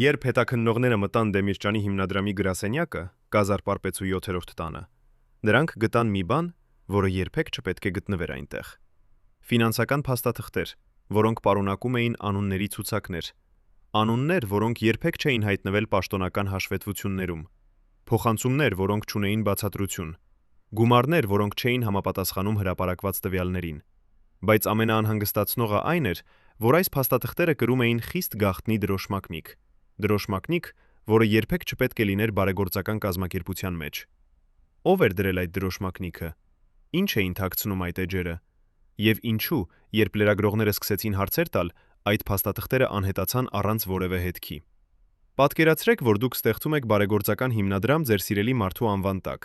Երբ հետաքննողները մտան Դեմիրճյանի հիմնադրամի գրասենյակը, Կազար Պարպեցու 7-րդ տանը, նրանք գտան մի բան, որը երբեք չպետք է գտնվեր այնտեղ։ Ֆինանսական փաստաթղթեր, որոնք պարունակում էին անունների ցուցակներ, անուններ, որոնք երբեք չէին հայտնվել պաշտոնական հաշվետվություններում, փոխանցումներ, որոնք չունեին բացատրություն, գումարներ, որոնք չէին համապատասխանում հրապարակված տվյալներին։ Բայց ամենաանհանգստացնողը այն էր, որ այս փաստաթղթերը կրում էին խիստ գաղտնի դրոշմակնիկ, որը երբեք չպետք է լիներ բարեգործական կազմակերպության մեջ։ Ո՞վ էր դրել այդ դրոշմակնիկը։ Ինչ էին թաքցնում այդ էջերը։ Եվ ինչու, երբ լրագրողները սկսեցին հարցեր տալ, այդ փաստաթղթերը անհետացան առանց որևէ հետքի։ Պատկերացրեք, որ դուք ստեղծում եք բարեգործական հիմնադրամ ձեր սիրելի մարդու անվան տակ։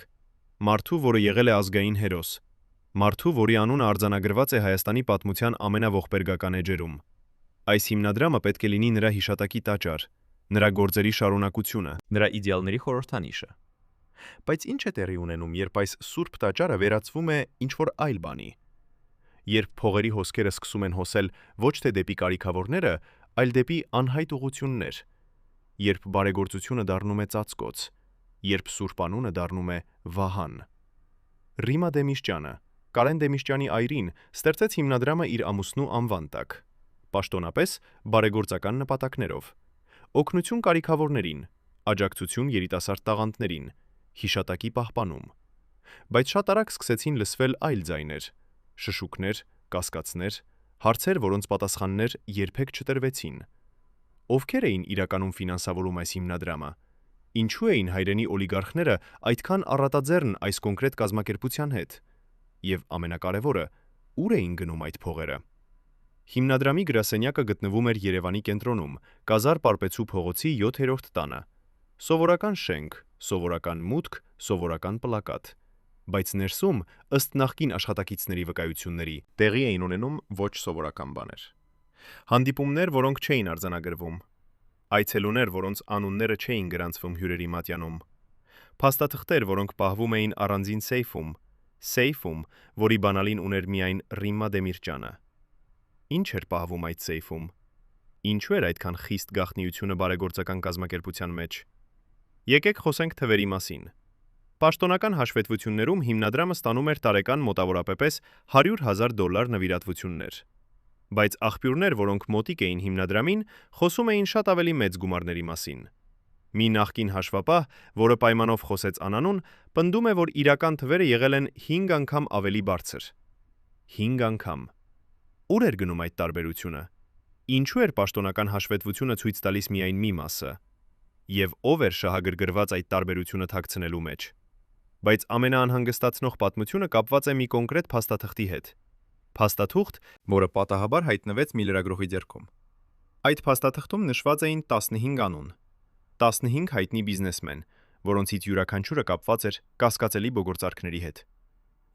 Մարդու, որը եղել է ազգային հերոս։ Մարդու, որի անունը արձանագրված է Հայաստանի պատմության ամենաողբերգական էջերում։ Այս հիմնադրամը պետք է լինի նրա հիշատակի տաճար, նրա գործերի շարունակությունը, նրա իդեալների խորհրդանիշը։ Բայց ինչ է տեղի ունենում, երբ այս սուրբ տաճարը վերածվում է ինչ-որ այլ բանի։ Երբ փողերի հոսքերը սկսում են հոսել ոչ թե դեպի կարիքավորները, այլ դեպի անհայտ ուղղություններ, երբ բարեգործությունը դառնում է ծածկոց, երբ սուրբ անունը դառնում է Վահան։ Ռիմա Դեմիրճյանը, Կարեն Դեմիրճյանի այրին, ստեղծեց հիմնադրամը իր ամուսնու անվան տակ, պաշտոնապես բարեգործական նպատակներով, օգնություն կարիքավորներին, աջակցություն երիտասարդ տաղանդներին, հիշատակի պահպանում։ Բայց շատ արագ սկսեցին լսվել այլ ձայներ, շշուկներ, կասկածներ, հարցեր, որոնց պատասխաններ երբեք չտրվեցին։ Ովքեր էին իրականում ֆինանսավորում այս հիմնադրամը։ Ինչու էին հայրենի օլիգարխները այդքան առատաձեռն այս կոնկրետ կազմակերպության հետ։ Եվ ամենակարևորը, ուր էին գնում այդ փողերը։ Հիմնադրամի գրասենյակը գտնվում էր Երևանի կենտրոնում, Կազար Պարպեցու փողոցի 7-րդ տանը։ Սովորական շենք, սովորական մուտք, սովորական պլակատ։ Բայց ներսում, ըստ նախկին աշխատակիցների վկայությունների, տեղի էին ունենում ոչ սովորական բաներ։ Հանդիպումներ, որոնք չէին արձանագրվում։ Այցելուներ, որոնց անունները չէին գրանցվում հյուրերի մատյանում։ Փաստաթղթեր, որոնք պահվում էին առանձին սեյֆում, որի բանալին ուներ միայն Ռիմա Դեմիրճյանը։ Ինչ էր պահվում այդ սեյֆում։ Ինչու էր այդքան խիստ գաղտնիությունը բարեգործական կազմակերպության մեջ։ Եկեք խոսենք թվերի մասին։ Պաշտոնական հաշվետվություններում հիմնադրամը ստանում էր տարեկան մոտավորապես $100,000 նվիրատվություններ։ Բայց աղբյուրներ, որոնք մոտիկ էին հիմնադրամին, խոսում էին շատ ավելի մեծ գումարների մասին։ Մի նախկին հաշվապահ, որը պայմանով խոսեց անանուն, պնդում է, որ իրական թվերը եղել են 5 անգամ ավելի բարձր։ 5 անգամ։ Ուր էր գնում այդ տարբերությունը։ Ինչու էր պաշտոնական հաշվետվությունը ցույց տալիս միայն մի մասը։ Եվ ով էր շահագրգռված այդ տարբերությունը թաքցնելու մեջ։ Բայց ամենաանհանգստացնող պատմությունը կապված է մի կոնկրետ փաստաթղթի հետ։ Փաստաթուղթ, որը պատահաբար հայտնվեց մի լրագրողի ձեռքում։ Այդ փաստաթղթում նշված էին 15 անուն, 15 հայտնի բիզնեսմեն, որոնցից յուրաքանչյուրը կապված էր կասկածելի բոգործարքների հետ։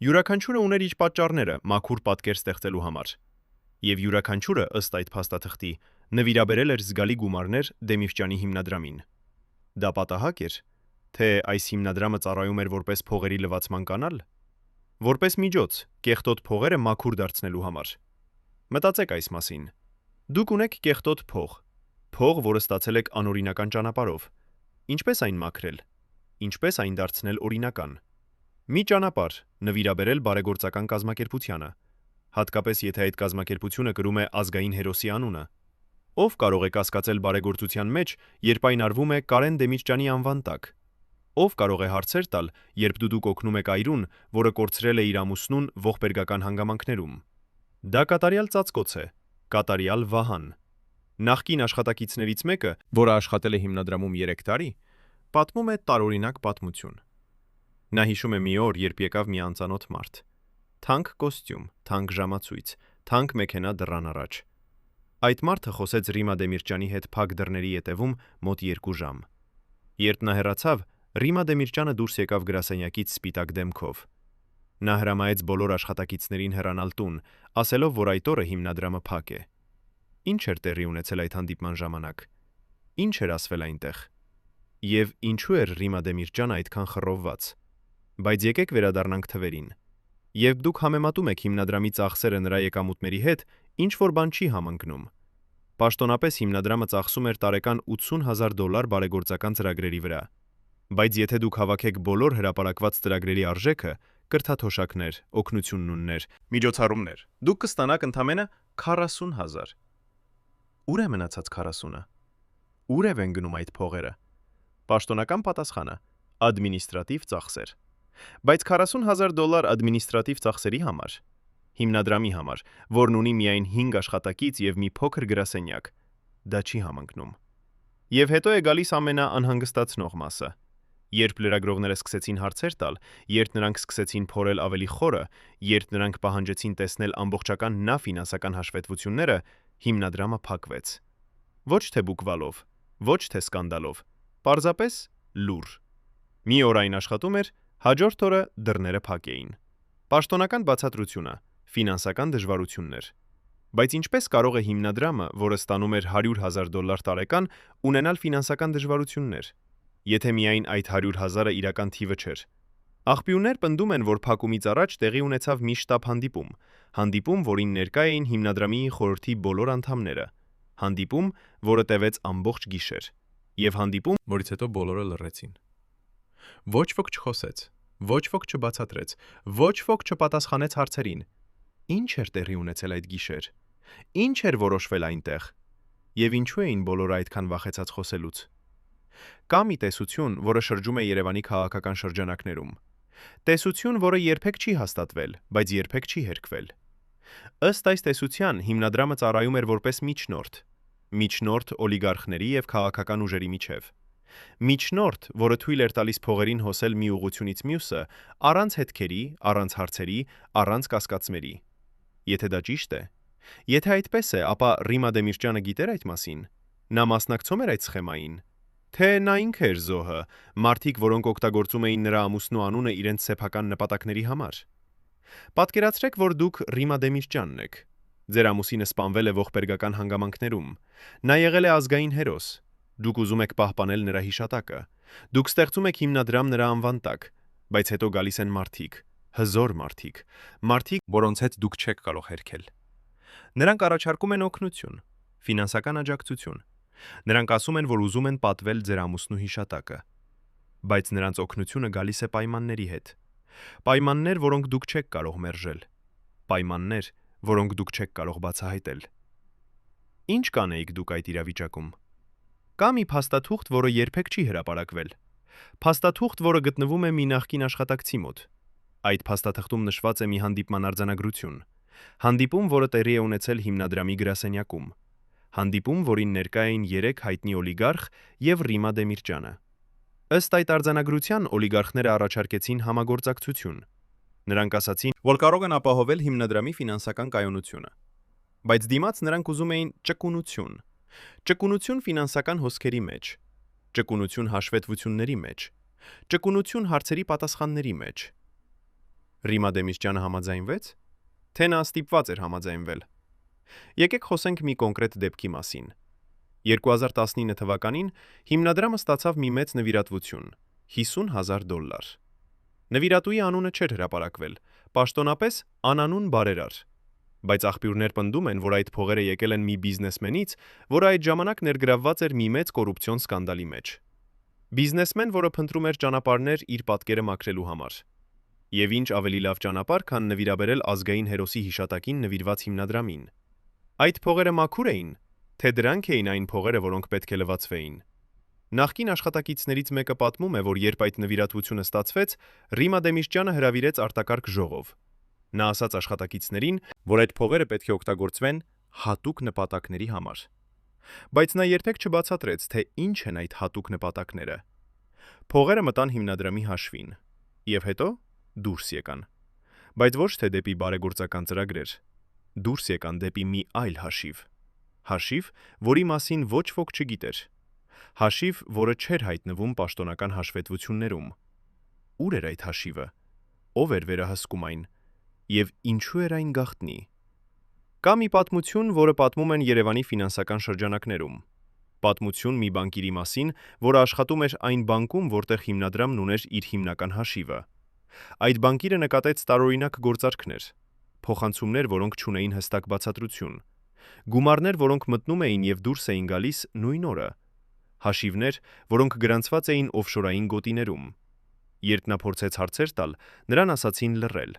Յուրաքանչյուրը ուներ իր պատճառները մաքուր պատկեր ստեղծելու համար։ Եվ յուրաքանչյուրը, ըստ այդ փաստաթղթի, նվիրաբերել էր զգալի գումարներ Դեմիրճյանի հիմնադրամին։ Դա պատահակ էր, թե այս հիմնադրամը ծառայում էր որպես փողերի լվացման կանալ, որպես միջոց կեղտոտ փողերը մաքուր դարձնելու համար։ Մտածեք այս մասին։ Դուք ունեք կեղտոտ փող, որը ստացել եք անօրինական ճանապարհով։ Ինչպես այն մաքրել։ Ինչպես այն դարձնել օրինական։ Մի ճանապարհ նվիրաբերել բարեգործական կազմակերպությանը, հատկապես եթե այդ կազմակերպությունը կրում է ազգային հերոսի անունը։ Ով կարող է կասկածել բարեգործության մեջ, երբ այն արվում է Կարեն Դեմիրճյանի անվան տակ։ Ով կարող է հարցեր տալ, երբ դուք օգնում եք այրուն, որը կորցրել է իր ամուսնուն ողբերգական հանգամանքներում։ Դա կատարյալ ծածկոց է, կատարյալ Վահան։ Նախկին աշխատակիցներից մեկը, որը աշխատել է հիմնադրամում 3 տարի, պատմում է տարօրինակ պատմություն։ Նա հիշում է մի օր, երբ եկավ մի անծանոթ մարդ։ Թանկ կոստյում, թանկ ժամացույց, թանկ մեքենա դռան առաջ։ Այդ մարդը խոսեց Ռիմա Դեմիրճյանի հետ փակ դռների ետևում մոտ 2 ժամ։ Երբ նա հեռացավ, Ռիմա Դեմիրճյանը դուրս եկավ գրասենյակից սպիտակ դեմքով։ Նա հրամայեց բոլոր աշխատակիցներին հեռանալ տուն, ասելով, որ այդ օրը հիմնադրամը փակ է։ Ինչ էր տեղի ունեցել այդ հանդիպման ժամանակ։ Ինչ էր ասվել այնտեղ։ Եվ ինչու էր Ռիմա Դեմիրճյանը այդքան խռովված։ Բայց եկեք վերադառնանք թվերին։ Երբ դուք համեմատում եք հիմնադրամի ծախսերը նրա եկամուտների հետ, ինչ որ բան չի համընկնում։ Պաշտոնապես հիմնադրամը ծախսում էր տարեկան $80,000 բարեգործական ծրագրերի վրա։ Բայց եթե դուք հավաքեք բոլոր հրապարակված ծրագրերի արժեքը, կրթաթոշակներ, օգնություններ, միջոցառումներ, դուք կստանաք ընդամենը 40,000։ Ուր է մնացած 40-ը։ Ուր են գնում այդ փողերը։ Պաշտոնական պատասխանը՝ ադմինիստրատիվ ծախսեր։ Բայց $40,000 ադմինիստրատիվ ծախսերի համար, հիմնադրամի համար, որն ունի միայն 5 աշխատակից եւ մի փոքր գրասենյակ, դա չի համընկնում։ Եվ հետո է գալիս ամենաանհանգստացնող մասը։ Երբ լրագրողները սկսեցին հարցեր տալ, երբ նրանք սկսեցին փորել ավելի խորը, երբ նրանք պահանջեցին տեսնել ամբողջական ֆինանսական հաշվետվությունները, հիմնադրամը փակվեց։ Ոչ թե բուկվալով, ոչ թե սկանդալով, պարզապես լուր։ Մի օր այն աշխատում էր, հաջորդ օրը դռները փակ էին։ Պաշտոնական բացատրությունը՝ ֆինանսական դժվարություններ։ Բայց ինչպես կարող է հիմնադրամը, որը ստանում էր $100,000 տարեկան, ունենալ ֆինանսական դժվարություններ, եթե միայն այդ 100,000-ը իրական թիվը չէր։ Աղբյուրներ պնդում են, որ փակումից առաջ տեղի ունեցավ մի շտաբ հանդիպում, որին ներկա էին հիմնադրամի խորհրդի բոլոր անդամները, հանդիպում, որը տևեց ամբողջ գիշեր, եւ հանդիպում, որից հետո բոլորը լռեցին։ Ոչ ոք չխոսեց, ոչ ոք չբացատրեց, ոչ ոք չպատասխանեց հարցերին։ Ինչ էր տեղի ունեցել այդ գիշեր։ Ինչ էր որոշվել այնտեղ։ Եվ ինչու էին բոլորը այդքան վախեցած խոսելուց։ Կա մի տեսություն, որը շրջում է Երևանի քաղաքական շրջանակներում։ Տեսություն, որը երբեք չի հաստատվել, բայց երբեք չի հերքվել։ Ըստ այս տեսության հիմնադրամը ծառայում էր որպես միջնորդ օլիգարխների եւ քաղաքական ուժերի միջև։ Միջնորդ, որը թույլ էր տալիս փողերին հոսել մի ուղությունից մյուսը, առանց հետքերի, առանց հարցերի, առանց կասկածների։ Եթե դա ճիշտ է, եթե այդպես է, ապա Ռիմա Դեմիրճյանը գիտեր այդ մասին։ Նա մասնակցում էր այդ սխեմային։ Թե նա ինքը էր զոհը, մարդիկ, որոնք օգտագործում էին նրա ամուսնու անունը իրենց սեփական նպատակների համար։ Պատկերացրեք, որ դուք Ռիմա Դեմիրճյանն եք։ Ձեր ամուսինը սպանվել է ողբերգական հանգամանքներում։ Նա եղել է ազգային հերոս։ Դուք ուզում եք պահպանել նրա հիշատակը։ Դուք ստեղծում եք հիմնադրամ նրա անվան տակ, բայց հետո գալիս են մարդիկ, հզոր մարդիկ, որոնց հետ դուք չեք կարող հերքել։ Նրանք առաջարկում են օգնություն, ֆինանսական աջակցություն։ Նրանք ասում են, որ ուզում են պատվել ձեր ամուսնու հիշատակը։ Բայց նրանց օգնությունը գալիս է պայմանների հետ։ Պայմաններ, որոնք դուք չեք կարող մերժել։ Պայմաններ, որոնք դուք չեք կարող բացահայտել։ Ինչ կանեիք դուք այդ իրավիճակում։ Կա մի փաստաթուղթ, որը երբեք չի հրապարակվել։ Փաստաթուղթ, որը գտնվում է մի նախկին աշխատակցի մոտ։ Այդ փաստաթղթում նշված է մի հանդիպման արձանագրություն։ Հանդիպում, որը տեղի է ունեցել հիմնադրամի գրասենյակում։ Հանդիպում, որին ներկա էին 3 հայտնի օլիգարխ եւ Ռիմա Դեմիրճյանը։ Ըստ այդ արձանագրության օլիգարխները առաջարկեցին համագործակցություն։ Նրանք ասացին, որ կարող են ապահովել հիմնադրամի ֆինանսական կայունությունը։ Բայց դիմաց նրանք ուզում էին ճկունություն։ Ճկունություն ֆինանսական հոսքերի մեջ, ճկունություն հաշվետվությունների մեջ, ճկունություն հարցերի պատասխանների մեջ։ Ռիմա Դեմիրճյանը համաձայնվեց, թե նա ստիպված էր համաձայնվել։ Եկեք խոսենք մի կոնկրետ դեպքի մասին։ 2019 թվականին հիմնադրամը ստացավ մի մեծ նվիրատվություն՝ $50,000։ Նվիրատուի անունը չէր հրապարակվել, պաշտոնապես անանուն բարերար։ Բայց աղբյուրներ պնդում են, որ այդ փողերը եկել են մի բիզնեսմենից, որը այդ ժամանակ ներգրավված էր մի մեծ կոռուպցիոն սկանդալի մեջ։ Բիզնեսմեն, որը փնտրում էր ճանապարհներ իր պատկերը մաքրելու համար։ Եվ ինչ ավելի լավ ճանապարհ, քան նվիրաբերել ազգային հերոսի հիշատակին նվիրված հիմնադրամին։ Այդ փողերը մաքուր էին, թե դրանք էին այն փողերը, որոնք պետք է լվացվեին։ Նախկին աշխատակիցներից մեկը պատմում է, որ երբ այդ նվիրատվությունը ստացվեց, Ռիմա Դեմիրճյանը հրավիրեց արտակարգ ժողով։ Նա ասաց աշխատակիցներին, որ այդ փողերը պետք է օգտագործվեն հատուկ նպատակների համար։ Բայց նա երբեք չբացատրեց, թե ինչ են այդ հատուկ նպատակները։ Փողերը մտան հիմնադրամի հաշվին, եւ հետո դուրս եկան։ Բայց ոչ թե դեպի բարեգործական ծրագրեր, դուրս եկան դեպի մի այլ հաշիվ, որի մասին ոչ ոք չգիտեր։ Հաշիվ, որը չէր հայտնվում պաշտոնական հաշվետվություններում։ Ուր էր այդ հաշիվը։ Ով էր վերահսկում այն։ Եվ ինչու էր այն գաղտնի։ Կա մի պատմություն, որը պատմում են Երևանի ֆինանսական շրջանակներում։ Պատմություն մի բանկիրի մասին, որը աշխատում էր այն բանկում, որտեղ հիմնադրամն ուներ իր հիմնական հաշիվը։ Այդ բանկիրը նկատեց տարօրինակ գործարքներ, փոխանցումներ, որոնք չունեին հստակ բացատրություն։ Գումարներ, որոնք մտնում էին եւ դուրս էին գալիս նույն օրը։ Հաշիվներ, որոնք գրանցված էին օֆշորային գոտիներում։ Երբ նա փորձեց հարցեր տալ, նրան ասացին լռել։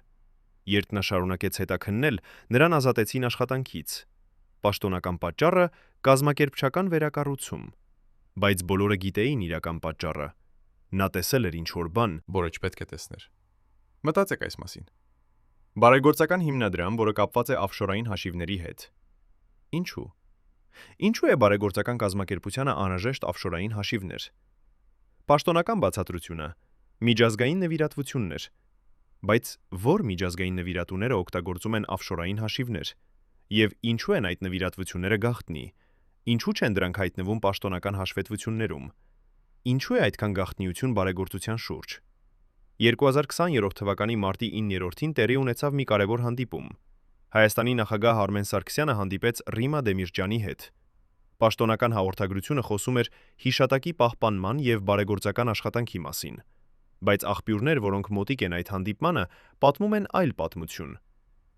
Երբ նա շարունակեց հետաքննել, նրան ազատեցին աշխատանքից։ Պաշտոնական պատճառը կազմակերպչական վերակառուցում։ Բայց բոլորը գիտեին իրական պատճառը։ Նա տեսել էր ինչ-որ բան, որը չպետք է տեսներ։ Մտածեք այս մասին։ Բարեգործական հիմնադրամ, որը կապված է օֆշորային հաշիվների հետ։ Ինչու՞։ Ինչու է բարեգործական կազմակերպությանը անհրաժեշտ օֆշորային հաշիվներ։ Պաշտոնական բացատրությունը միջազգային նվիրատվություններ, բայց որ միջազգային նվիրատուները օգտագործում են օֆշորային հաշիվներ, եւ ինչու են այդ նվիրատվությունները գաղտնի, ինչու չեն դրանք հայտնվում պաշտոնական հաշվետվություններում, ինչու է այդքան գաղտնիություն բարեգործության շուրջ։ 2020 թվականի մարտի 9-ին տեղի ունեցավ մի կարևոր հանդիպում։ Հայաստանի նախագահ Արմեն Սարգսյանը հանդիպեց Ռիմա Դեմիրճյանի հետ։ Պաշտոնական հաղորդագրությունը խոսում էր հիշատակի պահպանման եւ բարեգործական աշխատանքի մասին, բայց աղբյուրներ, որոնք մոտիկ են այդ հանդիպմանը, պատմում են այլ պատմություն։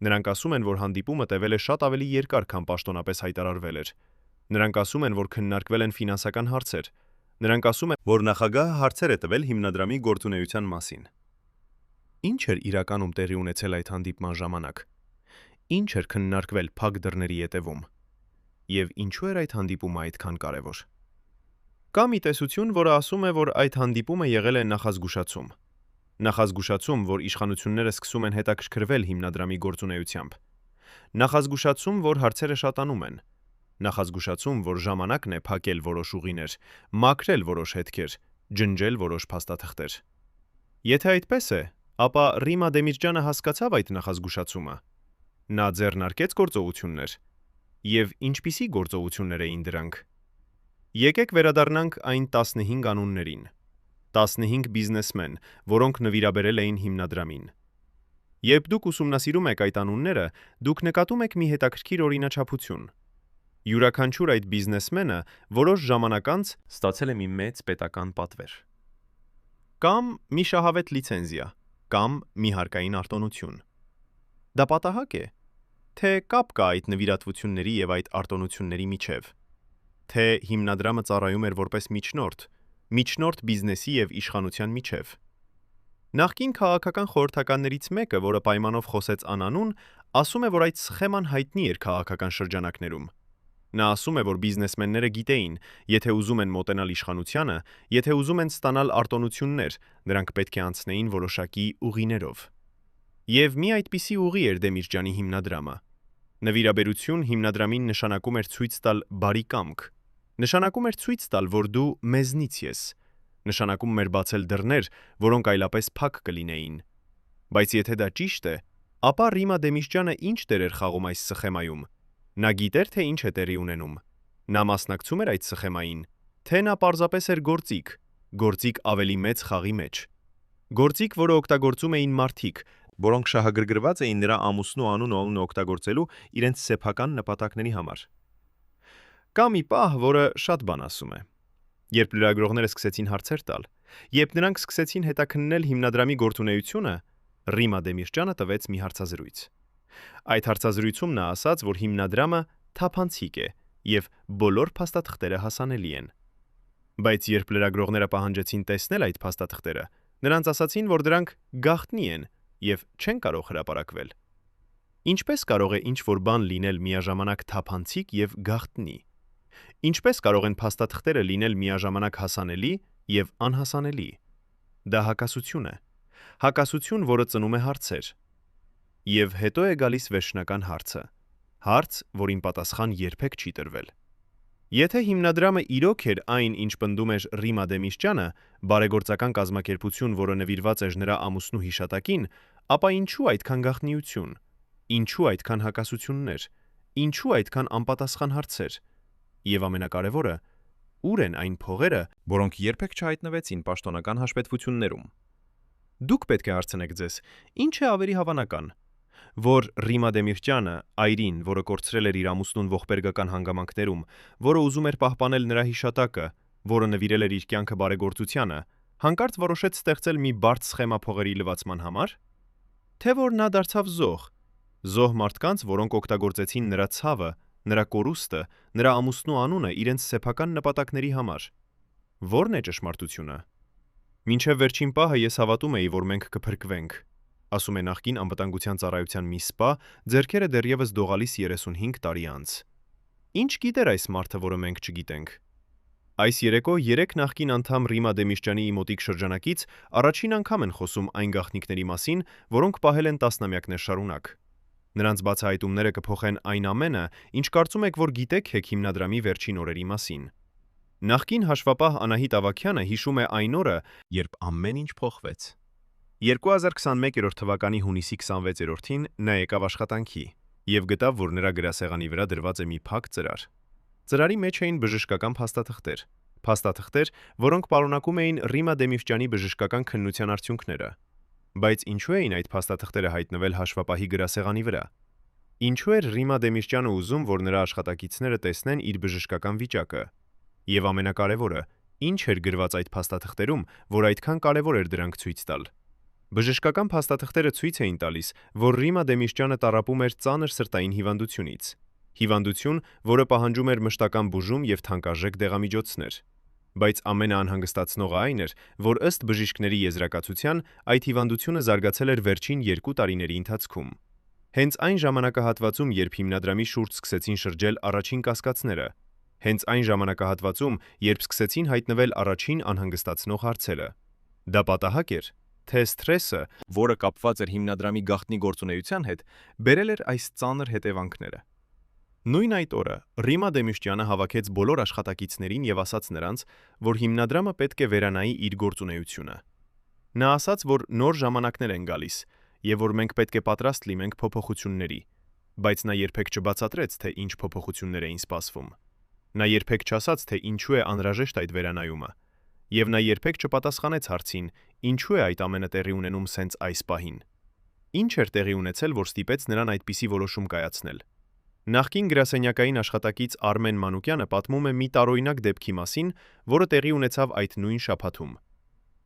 Նրանք ասում են, որ հանդիպումը տևել է շատ ավելի երկար, քան պաշտոնապես հայտարարվել էր։ Նրանք ասում են, որ քննարկվել են ֆինանսական հարցեր։ Նրանք ասում են, որ նախագահը հարցեր է տվել հիմնադրամի գործունեության մասին։ Ինչ էր իրականում տեղի ունեցել այդ հանդիպման ժամանակ։ Ինչ էր քննարկվել փակ դռների ետևում։ Եվ ինչու էր այդ հանդիպումը այդքան կարևոր։ Կա մի տեսություն, որը ասում է, որ այդ հանդիպումը եղել է նախազգուշացում։ Նախազգուշացում, որ իշխանությունները սկսում են հետաքրքրվել հիմնադրամի գործունեությամբ։ Նախազգուշացում, որ հարցերը շատանում են։ Նախազգուշացում, որ ժամանակն է փակել որոշ ուղիներ, մաքրել որոշ հետքեր, ջնջել որոշ փաստաթղթեր։ Եթե այդպես է, ապա Ռիմա Դեմիրճյանը հասկացավ այդ նախազգուշացումը։ Նա ձեռնարկեց գործողություններ։ Եվ ինչպիսի գործողություններ էին դրանք։ Եկեք վերադառնանք այն 15 անուններին։ 15 բիզնեսմեն, որոնք նվիրաբերել էին հիմնադրամին։ Երբ դուք ուսումնասիրում եք այդ անունները, դուք նկատում եք մի հետաքրքիր օրինաչափություն։ Յուրաքանչյուր այդ բիզնեսմենը որոշ ժամանակ անց ստացել է մի մեծ պետական պատվեր։ Կամ մի շահավետ լիցենզիա, կամ մի հարկային արտոնություն։ Դա պատահակ է, թե կապ կա այդ նվիրատվությունների եւ այդ արտոնությունների միջև, թե հիմնադրամը ծառայում էր որպես միջնորդ բիզնեսի եւ իշխանության միջև։ Նախկին քաղաքական խորհրդականներից մեկը, որը պայմանով խոսեց անանուն, ասում է, որ այդ սխեման հայտնի էր քաղաքական շրջանակներում։ Նա ասում է, որ բիզնեսմենները գիտեին, եթե ուզում են մոտենալ իշխանությանը, եթե ուզում են ստանալ արտոնություններ, նրանք պետք է անցնեին որոշակի ուղիներով։ Եվ մի այդպիսի ուղի էր Դեմիրճյանի հիմնադրամը։ Նվիրաբերություն հիմնադրամին նշանակում էր ցույց տալ բարի կամք։ Նշանակում էր ցույց տալ, որ դու մեզնից ես։ Նշանակում էր բացել դռներ, որոնք այլապես փակ կլինեին։ Բայց եթե դա ճիշտ է, ապա Ռիմա Դեմիրճյանը ինչ դեր էր խաղում այս սխեմայում։ Նա գիտեր, թե ինչ է տեղի ունենում։ Նա մասնակցում էր այդ սխեմային, թե նա պարզապես էր գործիք ավելի մեծ խաղի մեջ։ Գործիք, որը օգտագործում էին մարդիկ, որոնք շահագրգռված էին նրա ամուսնու անունը օգտագործելու իրենց սեփական նպատակների համար։ Կա մի պահ, որը շատ բան ասում է։ Երբ լրագրողները սկսեցին հարցեր տալ, երբ նրանք սկսեցին հետաքննել հիմնադրամի գործունեությունը, Ռիմա Դեմիրճյանը տվեց մի հարցազրույց։ Այդ հարցազրույցում նա ասաց, որ հիմնադրամը թափանցիկ է եւ բոլոր փաստաթղթերը հասանելի են։ Բայց երբ լրագրողները պահանջեցին տեսնել այդ փաստաթղթերը, նրանց ասացին, որ դրանք գաղտնի են եւ չեն կարող հրապարակվել։ Ինչպես կարող է ինչ-որ բան լինել միաժամանակ թափանցիկ եւ գաղտնի։ Ինչպես կարող են փաստաթղթերը լինել միաժամանակ հասանելի եւ անհասանելի։ Դա հակասություն է։ Հակասություն, որը ծնում է հարցեր։ Եվ հետո է գալիս վերջնական հարցը։ Հարց, որին պատասխան երբեք չի տրվել։ Եթե հիմնադրամը իրոք էր այն, ինչ պնդում էր Ռիմա Դեմիրճյանը, բարեգործական կազմակերպություն, որը նվիրված էր նրա ամուսնու հիշատակին, ապա ինչու այդքան գաղտնիություն։ Ինչու այդքան հակասություններ։ Ինչու այդքան անպատասխան հարցեր։ Եվ ամենակարևորը, ուր են այն փողերը, որոնք երբեք չհայտնվեցին պաշտոնական հաշվետվություններում։ Դուք պետք է հարցնեք ձեզ, ինչ է ավելի հավանական, որ Ռիմա Դեմիրճյանը, այրին, որը կորցրել էր իր ամուսնուն ողբերգական հանգամանքներում, որը ուզում էր պահպանել նրա հիշատակը, որը նվիրել էր իր կյանքը բարեգործությանը, հանկարծ որոշեց ստեղծել մի բարդ սխեմա փողերի լվացման համար, թե որ նա դարձավ զոհ մարդկանց, որոնք օգտագործեցին նրա ցավը, նրա կորուստը, նրա ամուսնու անունը իրենց սեփական նպատակների համար։ Ո՞րն է ճշմարտությունը։ Մինչև վերջին պահը ես հավատում էի, որ մենք կփրկվենք, ասում է նախկին անվտանգության ծառայության մի սպա, ձեռքերը դեռևս դողալիս 35 տարի անց։ Ինչ գիտեր այս մարդը, որը մենք չգիտենք։ Այս երեկո 3 նախկին անդամ Ռիմա Դեմիշճյանի մոտիկ շրջանակից առաջին անգամ են խոսում այն գաղտնիքների մասին, որոնք պահել են տասնամյակներ շարունակ։ Նրանց բացահայտումները կփոխեն այն ամենը, ինչ կարծում եք, որ գիտեք Հեք հիմնադրամի վերջին օրերի մասին։ Նախկին հաշվապահ Անահիտ Ավագյանը հիշում է այն օրը, երբ ամեն ինչ փոխվեց։ 2021 թվականի հունիսի 26-ին նա եկավ աշխատանքի եւ գտավ, որ նրա գրասեղանի վրա դրված է մի փակ ծրար։ Ծրարի մեջ էին բժշկական փաստաթղթեր, որոնք պարունակում էին Ռիմա Դեմիշճյանի բժշկական քննության արդյունքները։ Բայց ինչու էին այդ փաստաթղթերը հայտնվել հաշվապահի գրասեղանի վրա։ Ինչու էր Ռիմա Դեմիշճյանը ուզում, որ նրա աշխատակիցները տեսնեն իր բժշկական վիճակը։ Եվ ամենակարևորը, ինչ էր գրված այդ փաստաթղթերում, որ այդքան կարևոր էր դրանք ցույց տալ։ Բժշկական փաստաթղթերը ցույց էին տալիս, որ Ռիմա Դեմիշճյանը տառապում էր ծանր սրտային հիվանդությունից։ Հիվանդություն, որը պահանջում էր մշտական բուժում եւ թանկարժեք դեղամիջոցներ։ Բայց ամենաանհանգստացնողը այն էր, որ ըստ բժիշկների եզրակացության, այդ հիվանդությունը զարգացել էր վերջին 2 տարիների ընթացքում։ Հենց այն ժամանակահատվածում, երբ հիմնադրամի շուրջ սկսեցին շրջել առաջին կասկածները, հենց այն ժամանակահատվածում, երբ սկսեցին հայտնվել առաջին անհանգստացնող հարցերը։ Դա պատահակ էր, թե սթրեսը, որը կապված էր հիմնադրամի գաղտնի գործունեության հետ, բերել էր այս ծանր հետևանքները։ Նույն այդ օրը Ռիմա Դեմիշճյանը հավաքեց բոլոր աշխատակիցներին եւ ասաց նրանց, որ հիմնադրամը պետք է վերանայի իր գործունեությունը։ Նա ասաց, որ նոր ժամանակներ են գալիս եւ որ մենք պետք է պատրաստ լինենք փոփոխությունների, բայց նա երբեք չբացատրեց, թե ինչ փոփոխություններ էին սպասվում։ Նա երբեք չասաց, թե ինչու է անհրաժեշտ այդ վերանայումը, եւ նա երբեք չպատասխանեց հարցին, ինչու է այդ ամենը տեղի ունենում սենց այս պահին։ Ինչ էր տեղի ունեցել, որ ստիպեց նրան այդպիսի որոշում կայացնել։ Նախկին գրասենյակային աշխատակից Արմեն Մանուկյանը պատմում է մի տարօրինակ դեպքի մասին, որը տեղի ունեցավ այդ նույն շաբաթում։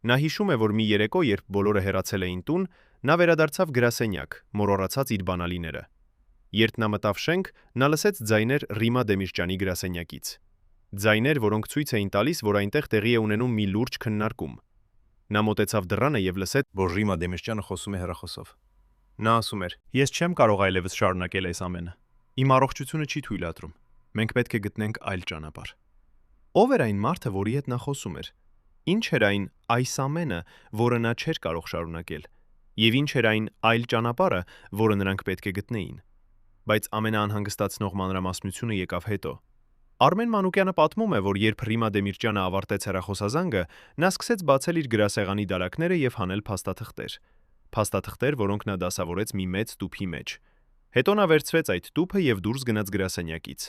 Նա հիշում է, որ մի երեկո, երբ բոլորը հեռացել էին տուն, նա վերադարձավ գրասենյակ, մոռացած իր բանալիները։ Երբ նա մտավ շենք, նա լսեց ձայներ Ռիմա Դեմիշճյանի գրասենյակից։ Ձայներ, որոնք ցույց էին տալիս, որ այնտեղ տեղի է ունենում մի լուրջ քննարկում։ Նա մոտեցավ դռանը եւ լսեց, որ Ռիմա Դեմիշճյանը խոսում է հեռախոսով։ Նա ասում էր. «Ես չեմ կարող այլևս շարունակել այս ամենը։ Իմ առողջությունը չի թույլ ատրում։ Մենք պետք է գտնենք այլ ճանապարհ»։ Ո՞վ էր այն մարդը, որի հետ նա խոսում էր։ Ինչ էր այս ամենը, որը նա չէր կարող շարունակել։ Եվ ինչ էր այն այլ ճանապարհը, որը նրանք պետք է գտնեին։ Բայց ամենաանհանգստացնող մանրամասնությունը եկավ հետո։ Արմեն Մանուկյանը պատմում է, որ երբ Ռիմա Դեմիրճյանը ավարտեց հեռախոսազանգը, նա սկսեց բացել իր գրասեղանի դարակները եւ հանել փաստաթղթեր, որոնք նա դասավորեց մի մեծ տուփի մեջ։ Հետո նա վերցրեց այդ տուփը եւ դուրս գնաց գրասենյակից։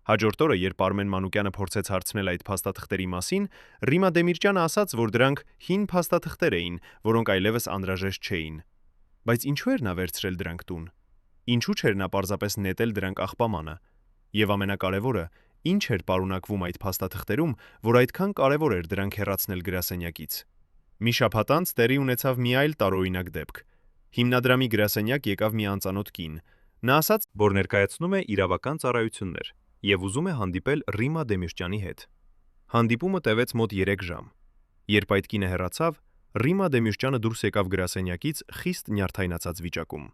Հաջորդ օրը, երբ Արմեն Մանուկյանը փորձեց հարցնել այդ փաստաթղթերի մասին, Ռիմա Դեմիրճյանը ասաց, որ դրանք հին փաստաթղթեր էին, որոնք այլևս անհրաժեշտ չէին։ Բայց ինչու էր նա վերցրել դրանք տուն։ Ինչու չէր նա պարզապես նետել դրանք աղբամանը։ Եվ ամենակարևորը, ինչ էր պարունակվում այդ փաստաթղթերում, որ այդքան կարևոր էր դրանք հեռացնել գրասենյակից։ Մի շաբաթ անց տեղի ունեցավ մի այլ տարօրինակ դեպք։ Հիմնադրամի գրասենյակ եկավ մի անծանոթ կին։ Նա ասաց, որ ներկայացնում է իրավական ծառայություններ եւ ուզում է հանդիպել Ռիմա Դեմիշճյանի հետ։ Հանդիպումը տևեց մոտ 3 ժամ։ Երբ այդ կինը հեռացավ, Ռիմա Դեմիշճյանը դուրս եկավ գրասենյակից խիստ նյարդայնացած վիճակում։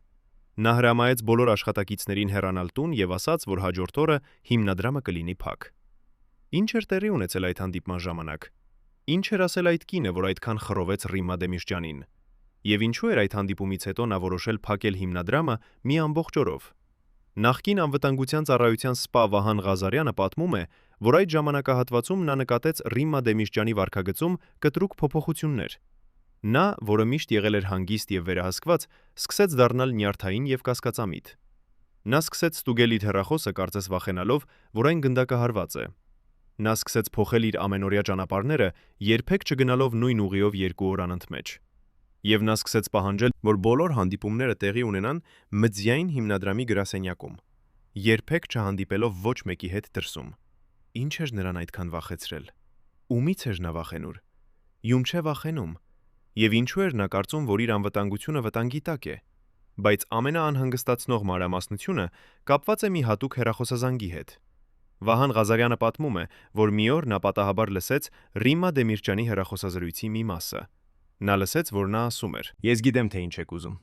Նա հրամայեց բոլոր աշխատակիցներին հեռանալ տուն եւ ասաց, որ հաջորդ օրը հիմնադրամը կլինի փակ։ Ինչ էր տեղի ունեցել այդ հանդիպման ժամանակ։ Ինչ էր ասել այդ կինը, որ այդքան խռովեց Ռիմա Դեմիշճյանին։ Եվ ինչու էր այդ հանդիպումից հետո նա որոշել փակել հիմնադրամը մի ամբողջ օրով։ Նախկին անվտանգության ծառայության սպա Վահան Ղազարյանը պատմում է, որ այդ ժամանակահատվածում նա նկատեց Ռիմա Դեմիշճյանի վարքագծում կտրուկ փոփոխություններ։ Նա, որը միշտ եղել էր հանգիստ եւ վերահսկված, սկսեց դառնալ նյարդային եւ կասկածամիտ։ Նա սկսեց ստուգել իր հեռախոսը, կարծես վախենալով, որ այն գնդակահարված է։ Նա սկսեց փոխել իր ամենօրյա ճանապարհները, երբեք չգնալով նույն ուղիով 2 օր անընդմեջ։ Եվ նա սկսեց պահանջել, որ բոլոր հանդիպումները տեղի ունենան մձյային հիմնադրամի գրասենյակում, երբեք չհանդիպելով ոչ մեկի հետ դրսում։ Ինչ էր նրան այդքան վախեցրել։ Ումից էր նա վախենուր։ Յում չէ վախենում։ Եվ ինչու էր նա կարծում, որ իր անվտանգությունը վտանգի տակ է։ Բայց ամենաանհանգստացնող մանրամասնությունը կապված է մի հատուկ հեռախոսազանգի հետ։ Վահան Ղազարյանը պատմում է, որ մի օր նա պատահաբար լսեց Ռիմա Դեմիրճյանի հեռախոսազրույցի մի մասը։ Նա լսեց, որ նա ասում էր. «Ես գիտեմ, թե ինչ եք ուզում,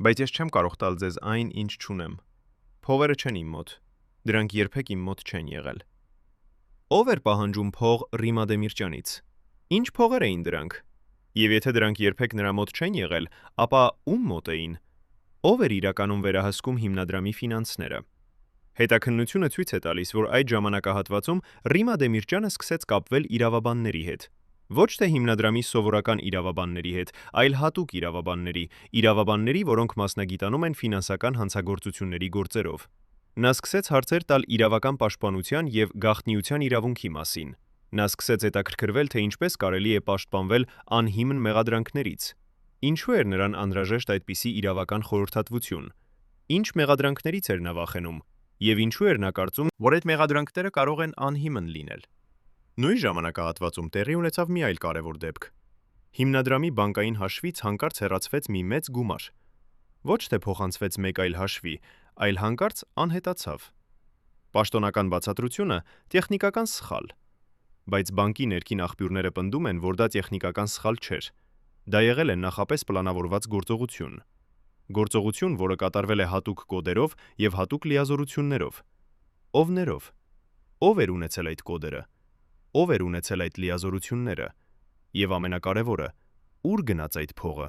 բայց ես չեմ կարող տալ ձեզ այն, ինչ չունեմ։ Փողերը չեն իմ մոտ, դրանք երբեք իմ մոտ չեն եղել»։ Ո՞վ էր պահանջում փող Ռիմա Դեմիրճյանից։ Ինչ փողեր էին դրանք։ Եվ եթե դրանք երբեք նրա մոտ չեն եղել, ապա ում մոտ էին։ Ո՞վ էր իրականում վերահսկում հիմնադրամի ֆինանսները։ Հետաքննությունը ցույց է տալիս, որ այդ ժամանակահատվածում Ռիմա Դեմիրճյանը սկսեց կապվել իրավաբանների հետ։ Ոչ թե հիմնադրամի սովորական իրավաբանների հետ, այլ հատուկ իրավաբանների, որոնք մասնագիտանում են ֆինանսական հանցագործությունների գործերով։ Նա սկսեց հարցեր տալ իրավական պաշտպանության և գաղտնիության իրավունքի մասին։ Նա սկսեց հետաքրքրվել, թե ինչպես կարելի է պաշտպանվել անհիմն մեղադրանքներից։ Ինչու էր նրան անհրաժեշտ այդպիսի իրավական խորհրդատվություն։ Ինչ մեղադրանքներից էր նա վախենում, և ինչու էր նա կարծում, որ այդ մեղադրանքները կարող են անհիմն լինել։ Նույն ժամանակահատվածում տեղի ունեցավ մի այլ կարևոր դեպք։ Հիմնադրամի բանկային հաշվից հանկարծ հեռացվեց մի մեծ գումար։ Ոչ թե փոխանցվեց մեկ այլ հաշվի, այլ հանկարծ անհետացավ։ Պաշտոնական բացատրությունը տեխնիկական սխալ։ Բայց բանկի ներքին աղբյուրները պնդում են, որ դա տեխնիկական սխալ չէր։ Դա եղել է նախապես պլանավորված գործողություն, որը կատարվել է հատուկ կոդերով և հատուկ լիազորություններով։ Ովներով։ Ով էր ունեցել այդ կոդերը։ Ով էր ունեցել այդ լիազորությունները։ Եվ ամենակարևորը, ուր գնաց այդ փողը։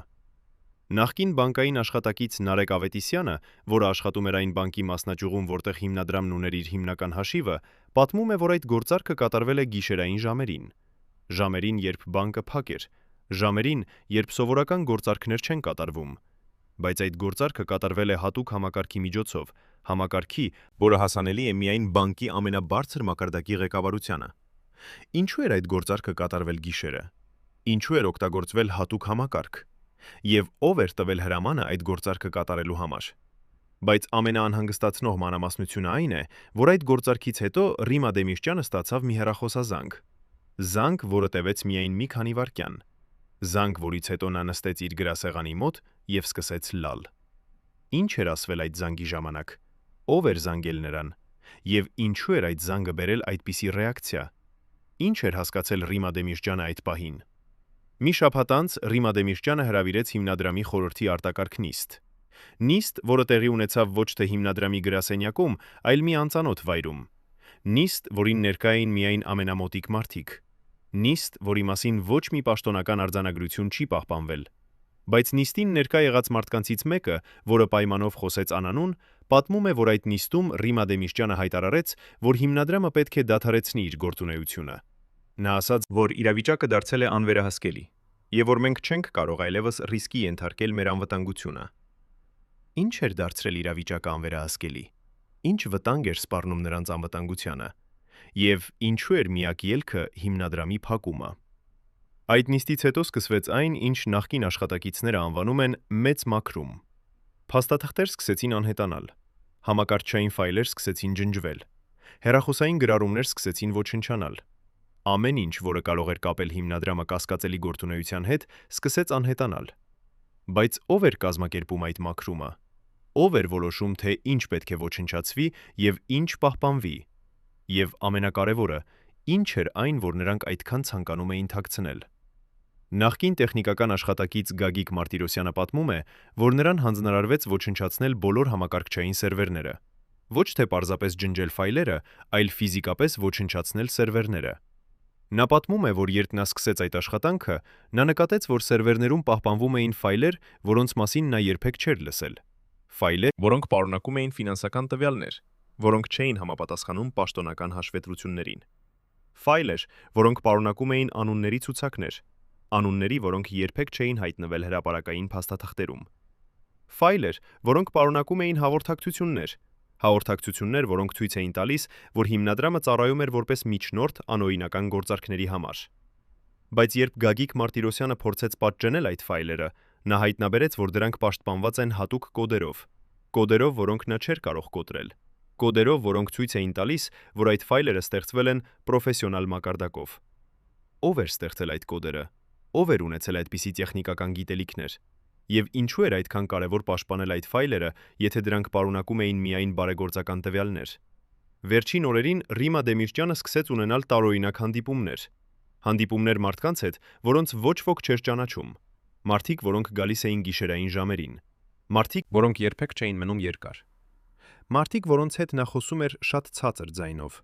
Նախկին բանկային աշխատակից Նարեկ Ավետիսյանը, որը աշխատում էր այն բանկի մասնաճյուղում, որտեղ հիմնադրամն ուներ իր հիմնական հաշիվը, պատմում է, որ այդ գործարքը կատարվել է գիշերային ժամերին, երբ բանկը փակ էր, ժամերին, երբ սովորական գործարքներ չեն կատարվում։ Բայց այդ գործարքը կատարվել է հատուկ համակարգի միջոցով, համակարգի, որը հասանելի է միայն բանկի ամենաբարձր մակարդակի ղեկավարությանը։ Ինչու էր այդ գործարքը կատարվել գիշերը։ Ինչու էր օգտագործվել հատուկ համակարգ։ Եվ ով էր տվել հրամանը այդ գործարքը կատարելու համար։ Բայց ամենաանհանգստացնող մանրամասնությունը այն է, որ այդ գործարքից հետո Ռիմա Դեմիրճյանը ստացավ մի հեռախոսազանգ։ Զանգ, որը տևեց միայն մի քանի վայրկյան։ Զանգ, որից հետո նա նստեց իր գրասեղանի մոտ և սկսեց լալ։ Ինչ էր ասվել այդ զանգի ժամանակ։ Ով էր զանգել նրան։ Եվ ինչու էր այդ զանգը բերել այդպիսի ռեակցիա։ Ինչ էր հասկացել Ռիմա Դեմիրճյանը այդ պահին։ Մի շաբաթ անց Ռիմա Դեմիրճյանը հրավիրեց հիմնադրամի խորհրդի արտակարգ նիստ, որը տեղի ունեցավ ոչ թե հիմնադրամի գրասենյակում, այլ մի անծանոթ վայրում։ Նիստ, որին ներկա էին միայն ամենամոտիկ մարդիկ։ Նիստ, որի մասին ոչ մի պաշտոնական արձանագրություն չի պահպանվել։ Բայց նիստին ներկա եղած մարդկանցից մեկը, որը պայմանով խոսեց անանուն, պատմում է, որ այդ նիստում Ռիմա Դեմիրճյանը հայտարարեց, որ հիմնադրամը պետք է դադարեցնի իր գործունեությունը։ Նա ասաց, որ իրավիճակը դարձել է անվերահսկելի, և որ մենք չենք կարող այլևս ռիսկի ենթարկել մեր անվտանգությունը։ Ինչ էր դարձրել իրավիճակը անվերահսկելի։ Ինչ վտանգ էր սպառնում նրանց անվտանգությանը։ Եվ ինչու էր միակ ելքը հիմնադրամի փակումը։ Այդ նիստից հետո սկսվեց այն, ինչ նախկին աշխատակիցները անվանում են մեծ մաքրում։ Փաստաթղթեր սկսեցին անհետանալ։ Համակարգչային ֆայլեր սկսեցին ջնջվել։ Հեռախոսային գրառումներ սկսեցին ոչնչանալ։ Ամեն ինչ, որը կարող էր կապել հիմնադրամը կասկածելի գործունեության հետ, սկսեց անհետանալ։ Բայց ով էր կազմակերպում այդ մաքրումը։ Ով էր որոշում, թե ինչ պետք է ոչնչացվի և ինչ պահպանվի։ Եվ ամենակարևորը, ինչ էր այն, որ նրանք այդքան ցանկանում էին թաքցնել։ Նախկին տեխնիկական աշխատակից Գագիկ Մարտիրոսյանը պատմում է, որ նրան հանձնարարվեց ոչնչացնել բոլոր համակարգչային սերվերները։ Ոչ թե պարզապես ջնջել ֆայլերը, այլ ֆիզիկապես ոչնչացնել սերվերները։ Նա պատմում է, որ երբ նա սկսեց այդ աշխատանքը, նա նկատեց, որ սերվերներում պահպանվում էին ֆայլեր, որոնց մասին նա երբեք չէր լսել։ Ֆայլեր, որոնք պարունակում էին ֆինանսական տվյալներ, որոնք չէին համապատասխանում պաշտոնական հաշվետվություններին։ Ֆայլեր, որոնք պարունակում էին անունների ցուցակներ, անունների, որոնք երբեք չէին հայտնվել հրապարակային փաստաթղթերում։ Ֆայլեր, որոնք պարունակում էին հաղորդակցություններ, որոնք ցույց էին տալիս, որ հիմնադրամը ծառայում էր որպես միջնորդ անօրինական գործարքների համար։ Բայց երբ Գագիկ Մարտիրոսյանը փորձեց պատժել այդ ֆայլերը, նա հայտնաբերեց, որ դրանք պաշտպանված են հատուկ կոդերով, որոնք նա չէր կարող կոտրել։ Կոդերով, որոնք ցույց էին տալիս, որ այդ ֆայլերը ստեղծվել են պրոֆեսիոնալ մակարդակով։ Ով էր ստեղծել այդ կոդերը։ Ով էր ունեցել այդպիսի տեխնիկական գիտելիքներ։ Եվ ինչու էր այդքան կարևոր պաշտպանել այդ ֆայլերը, եթե դրանք պարունակում էին միայն բարեգործական տվյալներ։ Վերջին օրերին Ռիմա Դեմիրճյանը սկսեց ունենալ տարօրինակ հանդիպումներ։ Հանդիպումներ մարդկանց հետ, որոնց ոչ ոք չէր ճանաչում։ Մարդիկ, որոնք գալիս էին գիշերային ժամերին։ Մարդիկ, որոնք երբեք չէին մնում երկար։ Մարդիկ, որոնց հետ նա խոսում էր շատ ցածր ձայնով։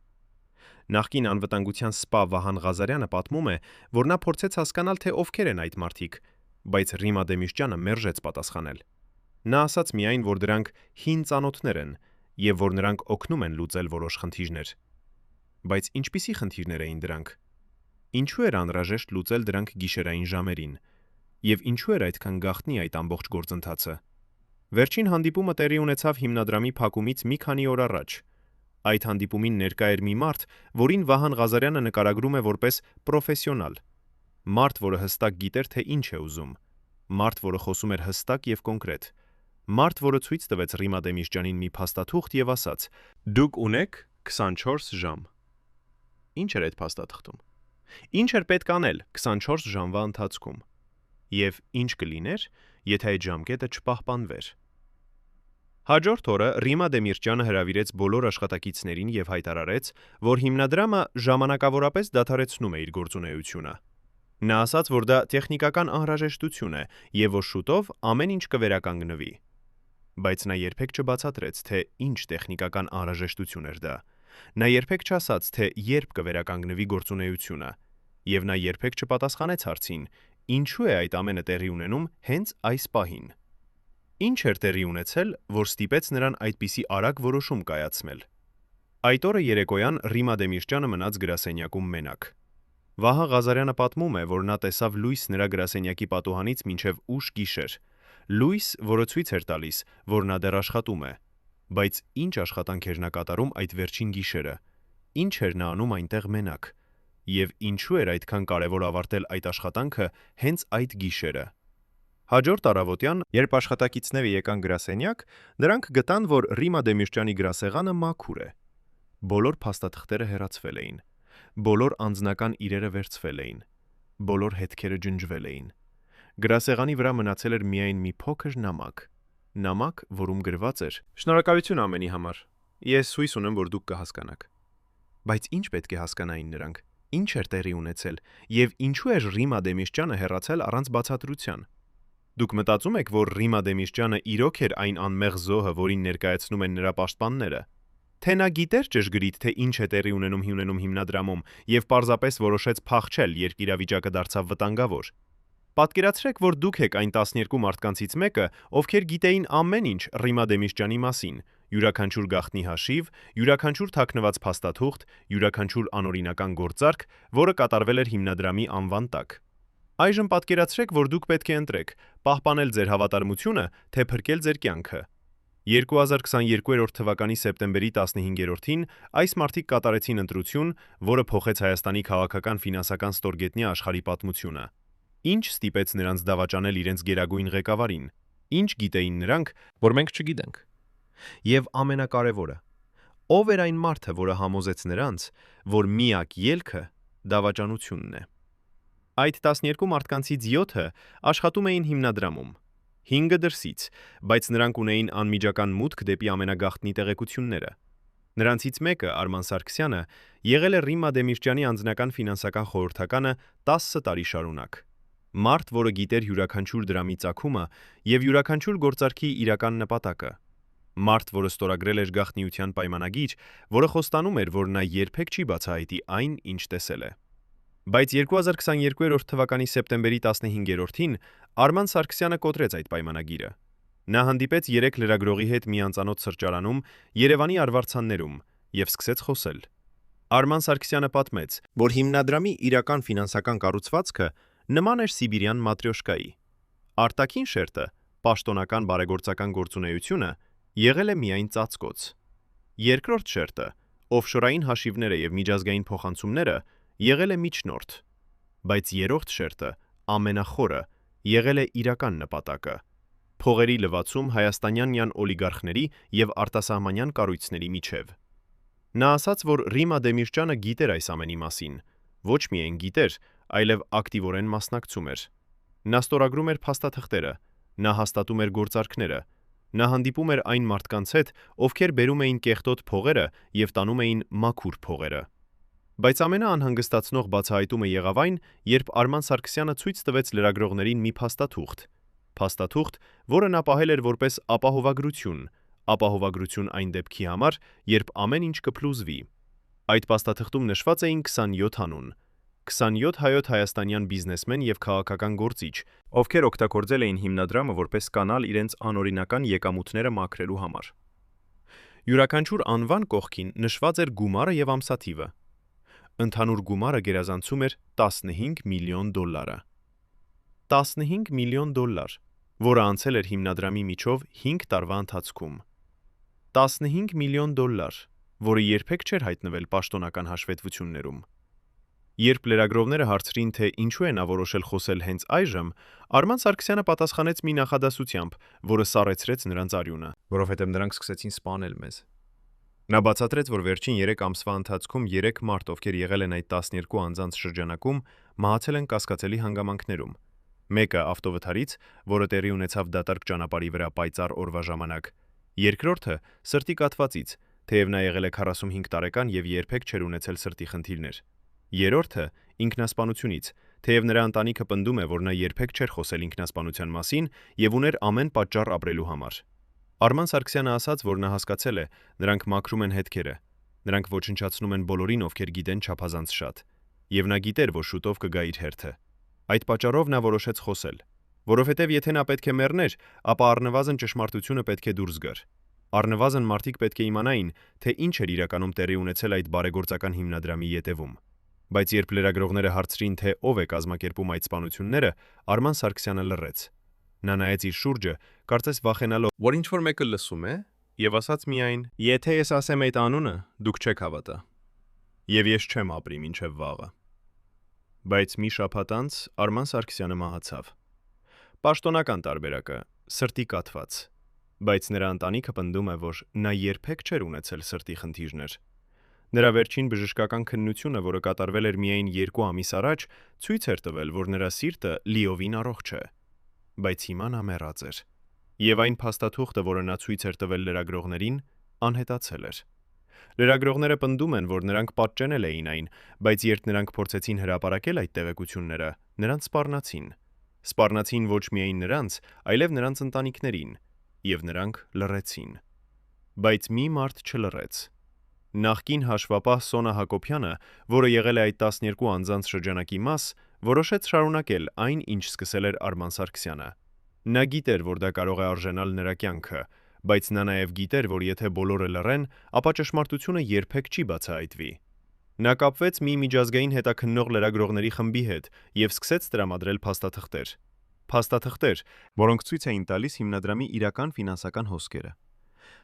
Նախկին անվտանգության սպա Վահան Ղազարյանը պատմում է, որ նա փորձեց հասկանալ, թե ովքեր են այդ մարդիկ, բայց Ռիմա Դեմիրճյանը մերժեց պատասխանել։ Նա ասաց միայն, որ դրանք հին ծանոթներ են եւ որ նրանք օգնում են լուծել որոշ խնդիրներ։ Բայց ինչպիսի խնդիրներ էին դրանք։ Ինչու էր անհրաժեշտ լուծել դրանք գիշերային ժամերին։ Եվ ինչու էր այդքան գաղտնի այդ ամբողջ գործընթացը։ Վերջին հանդիպումը տեղի ունեցավ հիմնադրամի փակումից մի քանի օր առաջ։ Այդ հանդիպումին ներկա էր մի մարդ, որին Վահան Ղազարյանը նկարագրում է որպես պրոֆեսիոնալ։ Մարդ, որը հստակ գիտեր, թե ինչ է ուզում։ Մարդ, որը խոսում էր հստակ եւ կոնկրետ։ Մարդ, որը ցույց տվեց Ռիմա Դեմիրճյանին մի փաստաթուղթ եւ ասաց. «Դուք ունեք 24 ժամ»։ Ինչ էր այդ փաստաթղթում։ Ինչ էր պետք անել 24 ժամվա ընթացքում։ Եվ ինչ կլիներ, եթե այդ ժամկետը չպահպանվեր։ Հաջորդ օրը Ռիմա Դեմիրճյանը հրավիրեց բոլոր աշխատակիցներին եւ հայտարարեց, որ հիմնադրամը ժամանակավորապես դադարեցնում է իր գործունեությունը։ Նա ասաց, որ դա տեխնիկական անհրաժեշտություն է եւ որ շուտով ամեն ինչ կվերականգնվի։ Բայց նա երբեք չբացատրեց, թե ինչ տեխնիկական անհրաժեշտություն էր դա։ Նա երբեք չասաց, թե երբ կվերականգնվի գործունեությունը, եւ նա երբեք չպատասխանեց հարցին, ինչու է այդ ամենը տեղի ունենում հենց այս պահին։ Ինչ էր տեղի ունեցել, որ ստիպեց նրան այդպիսի արագ որոշում կայացնել։ Այդ օրը երեկոյան Ռիմա Դեմիրճյանը մնաց գրասենյակում մենակ։ Վահան Ղազարյանը պատմում է, որ նա տեսավ լույս նրա գրասենյակի պատուհանից մինչև ուշ գիշեր։ Լույս, որը ցույց էր տալիս, որ նա դեռ աշխատում է։ Բայց ինչ աշխատանք էր նա կատարում այդ վերջին գիշերը։ Ինչ էր նա անում այնտեղ մենակ։ Եվ ինչու էր այդքան կարևոր ավարտել այդ աշխատանքը հենց այդ գիշերը։ Հաջորդ առավոտյան, երբ աշխատակիցները եկան գրասենյակ, նրանք գտան, որ Ռիմա Դեմիրճյանի գրասեղանը մաքուր է։ Բոլոր փաստաթղթերը հեռացվել էին։ Բոլոր անձնական իրերը վերցվել էին։ Բոլոր հետքերը ջնջվել էին։ Գրասեղանի վրա մնացել էր միայն մի փոքր նամակ։ Նամակ, որում գրված էր. «Շնորհակալություն ամենի համար։ Ես հույս ունեմ, որ դուք կհասկանաք»։ Բայց ինչ պետք է հասկանային նրանք։ Ինչ էր տեղի ունեցել եւ ինչու էր Ռիմա Դեմիրճյանը հեռացել առանց բացատրության։ Դուք մտածում եք, որ Ռիմա Դեմիրճյանը իրոք էր այն անմեղ զոհը, որին ներկայացնում են նրա պաշտպանները։ Թե նա գիտեր ճշգրիտ, թե ինչ է տեղի ունենում հիմնադրամում եւ պարզապես որոշեց փախչել, երբ իրավիճակը դարձավ վտանգավոր։ Պատկերացրեք, որ դուք եք այն 12 մարդկանցից մեկը, ովքեր գիտեին ամեն ինչ Ռիմա Դեմիրճյանի մասին, յուրաքանչյուր գաղտնի հաշիվ, յուրաքանչյուր թաքնված փաստաթուղթ, յուրաքանչյուր անօրինական գործարք, որը կատարվել էր հիմնադրամի անվան տակ։ Այժմ պատկերացրեք, որ դուք պետք է ընտրեք՝ պահպանել ձեր հավատարմությունը, թե փրկել ձեր կյանքը։ 2022 թվականի սեպտեմբերի 15-ին այս մարդիկ կատարեցին ընտրություն, որը փոխեց Հայաստանի քաղաքական ֆինանսական ստորգետնյա աշխարհի պատմությունը։ Ինչ ստիպեց նրանց դավաճանել իրենց գերագույն ղեկավարին։ Ինչ գիտեին նրանք, որ մենք չգիտենք։ Եվ ամենակարևորը, ով էր այն մարդը, որը համոզեց նրանց, որ միակ ելքը դավաճանությունն է։ Այդ 12 մարդկանցից 7-ը աշխատում էին հիմնադրամում։ 5-ը դրսից, բայց նրանք ունեին անմիջական մուտք դեպի ամենագաղտնի տեղեկությունները։ Նրանցից մեկը, Արման Սարգսյանը, եղել է Ռիմա Դեմիրճյանի անձնական ֆինանսական խորհրդականը 10 տարի շարունակ։ Մարդ, որը գիտեր յուրաքանչյուր դրամի ծագումը եւ յուրաքանչյուր գործարքի իրական նպատակը։ Մարդ, որը ստորագրել էր գաղտնիության պայմանագիր, որը խոստանում էր, որ նա երբեք չի բացահայտի այն, ինչ տեսել է։ Բայց 2022 թվականի սեպտեմբերի 15-ին Արման Սարգսյանը կոտրեց այդ պայմանագիրը։ Նա հանդիպեց 3 լրագրողի հետ մի անծանոթ սրճարանում Երևանի Արվարձաններում եւ սկսեց խոսել։ Արման Սարգսյանը պատմեց, որ հիմնադրամի իրական ֆինանսական կառուցվածքը նման էր սիբիրյան մատրյոշկայի։ Արտաքին շերտը, պաշտոնական բարեգործական գործունեությունը, եղել է միայն ծածկոց։ Երկրորդ շերտը, օֆշորային հաշիվները եւ միջազգային փոխանցումները, եղել է միջնորդ։ Բայց երրորդ շերտը, ամենախորը, եղել է իրական նպատակը։ Փողերի լվացում հայաստանյան օլիգարխների եւ արտասահմանյան կառույցների միջև։ Նա ասաց, որ Ռիմա Դեմիրճյանը գիտեր այս ամենի մասին, ոչ միայն գիտեր, այլև ակտիվորեն մասնակցում էր։ Նա ստորագրում էր փաստաթղթերը, Նա հաստատում էր գործարքները։ Նա հանդիպում էր այն մարդկանց հետ, ովքեր բերում էին կեղտոտ փողերը եւ տանում էին մաքուր փողերը։ Բայց ամենաանհանգստացնող բացահայտումը եղավ այն, երբ Արման Սարգսյանը ցույց տվեց լրագրողներին մի փաստաթուղթ, որը նա պահել էր որպես ապահովագրություն այն դեպքի համար, երբ ամեն ինչ կփլուզվի։ Այդ փաստաթղթում նշված էին 27 անուն, 27 հայոց հայաստանյան բիզնեսմեն եւ քաղաքական գործիչ, ովքեր օգտագործել էին հիմնադրամը որպես կանալ իրենց անօրինական եկամուտները մաքրելու համար։ Յուրաքանչյուր անվան կողքին նշված էր գումարը եւ ամսաթիվը։ Ընդհանուր գումարը գերազանցում էր $15 միլիոն։ $15 միլիոն, որը անցել էր հիմնադրամի միջով 5 տարվա ընթացքում։ $15 միլիոն, որը երբեք չէր հայտնվել պաշտոնական հաշվետվություններում։ Երբ լրագրողները հարցրին, թե ինչու է նա որոշել խոսել հենց այժմ, Արման Սարգսյանը պատասխանեց մի նախադասությամբ, որը սառեցրեց նրանց արյունը, որովհետև նրանք սկսեցին սպանել մեզ։ Նա բացատրեց, որ վերջին 3 ամսվա ընթացքում 3 մարդ, ովքեր եղել են այդ 12 անձանց շրջանակում, մահացել են կասկածելի հանգամանքներում։ Մեկը ավտովթարից, որը տեղի ունեցավ դատարկ ճանապարհի վրա պայծառ օրվա ժամանակ։ Երկրորդը սրտի կաթվածից, թեև նա եղել է 45 տարեկան եւ երբեք չէր ունեցել սրտի խնդիրներ։ Երրորդը ինքնասպանությունից, թեև նրա ընտանիքը պնդում է, որ նա երբեք չէր խոսել ինքնասպանության մասին եւ ուներ ամեն պատճառ ապրելու համար։ Արման Սարգսյանը ասաց, որ նա հասկացել է, նրանք մաքրում են հետքերը։ Նրանք ոչնչացնում են բոլորին, ովքեր գիտեն չափազանց շատ։ Եվ նա գիտեր, որ շուտով կգա իր հերթը։ Այդ պատճառով նա որոշեց խոսել, որովհետև եթե նա պետք է մեռներ, ապա առնվազն ճշմարտությունը պետք է դուրս գար։ Առնվազն մարդիկ պետք է իմանային, թե ինչ էր իրականում տեղի ունեցել այդ բարեգործական հիմնադրամի ետևում։ Բայց երբ լրագրողները հարցրին, թե ով է կազմակերպում այդ սպանությունները, Արման Սարգսյանը լռեց։ Նա նայեց իր շուրջը, կարծես վախենալով, որ ինչ-որ մեկը լսում է, եւ ասաց միայն. «Եթե ես ասեմ այդ անունը, դուք չեք հավատա։ Եվ ես չեմ ապրի մինչև վաղը»։ Բայց մի շաբաթ անց Արման Սարգսյանը մահացավ։ Պաշտոնական տարբերակը՝ սրտի կաթված։ Բայց նրա ընտանիքը պնդում է, որ նա երբեք չէր ունեցել սրտի խնդիրներ։ Նրա վերջին բժշկական քննությունը, որը կատարվել էր միայն 2 ամիս առաջ, ցույց էր տվել, որ նրա սիրտը լիովին առողջ է։ Բայց հիմա նա մեռած էր։ Եվ այն փաստաթուղթը, որը նա ցույց էր տվել լրագրողներին, անհետացել էր։ Լրագրողները պնդում են, որ նրանք պատճենել էին այն, բայց երբ նրանք փորձեցին հրապարակել այդ տեղեկությունները, նրանց սպառնացին։ Սպառնացին ոչ միայն նրանց, այլև նրանց ընտանիքներին, եւ նրանք լռեցին։ Բայց մի մարդ չլռեց։ Նախկին հաշվապահ Սոնա Հակոբյանը, որը եղել է այդ 12 անձանց շրջանակի մաս, որոշեց շարունակել այն, ինչ սկսել էր Արման Սարգսյանը։ Նա գիտեր, որ դա կարող է արժանալ նրա կյանքը, բայց նա նաև գիտեր, որ եթե բոլորը լռեն, ապա ճշմարտությունը երբեք չի բացահայտվի։ Նա կապվեց մի միջազգային հետաքննող լրագրողների խմբի հետ եւ սկսեց տրամադրել փաստաթղթեր, որոնք ցույց էին տալիս հիմնադրամի իրական ֆինանսական հոսքերը։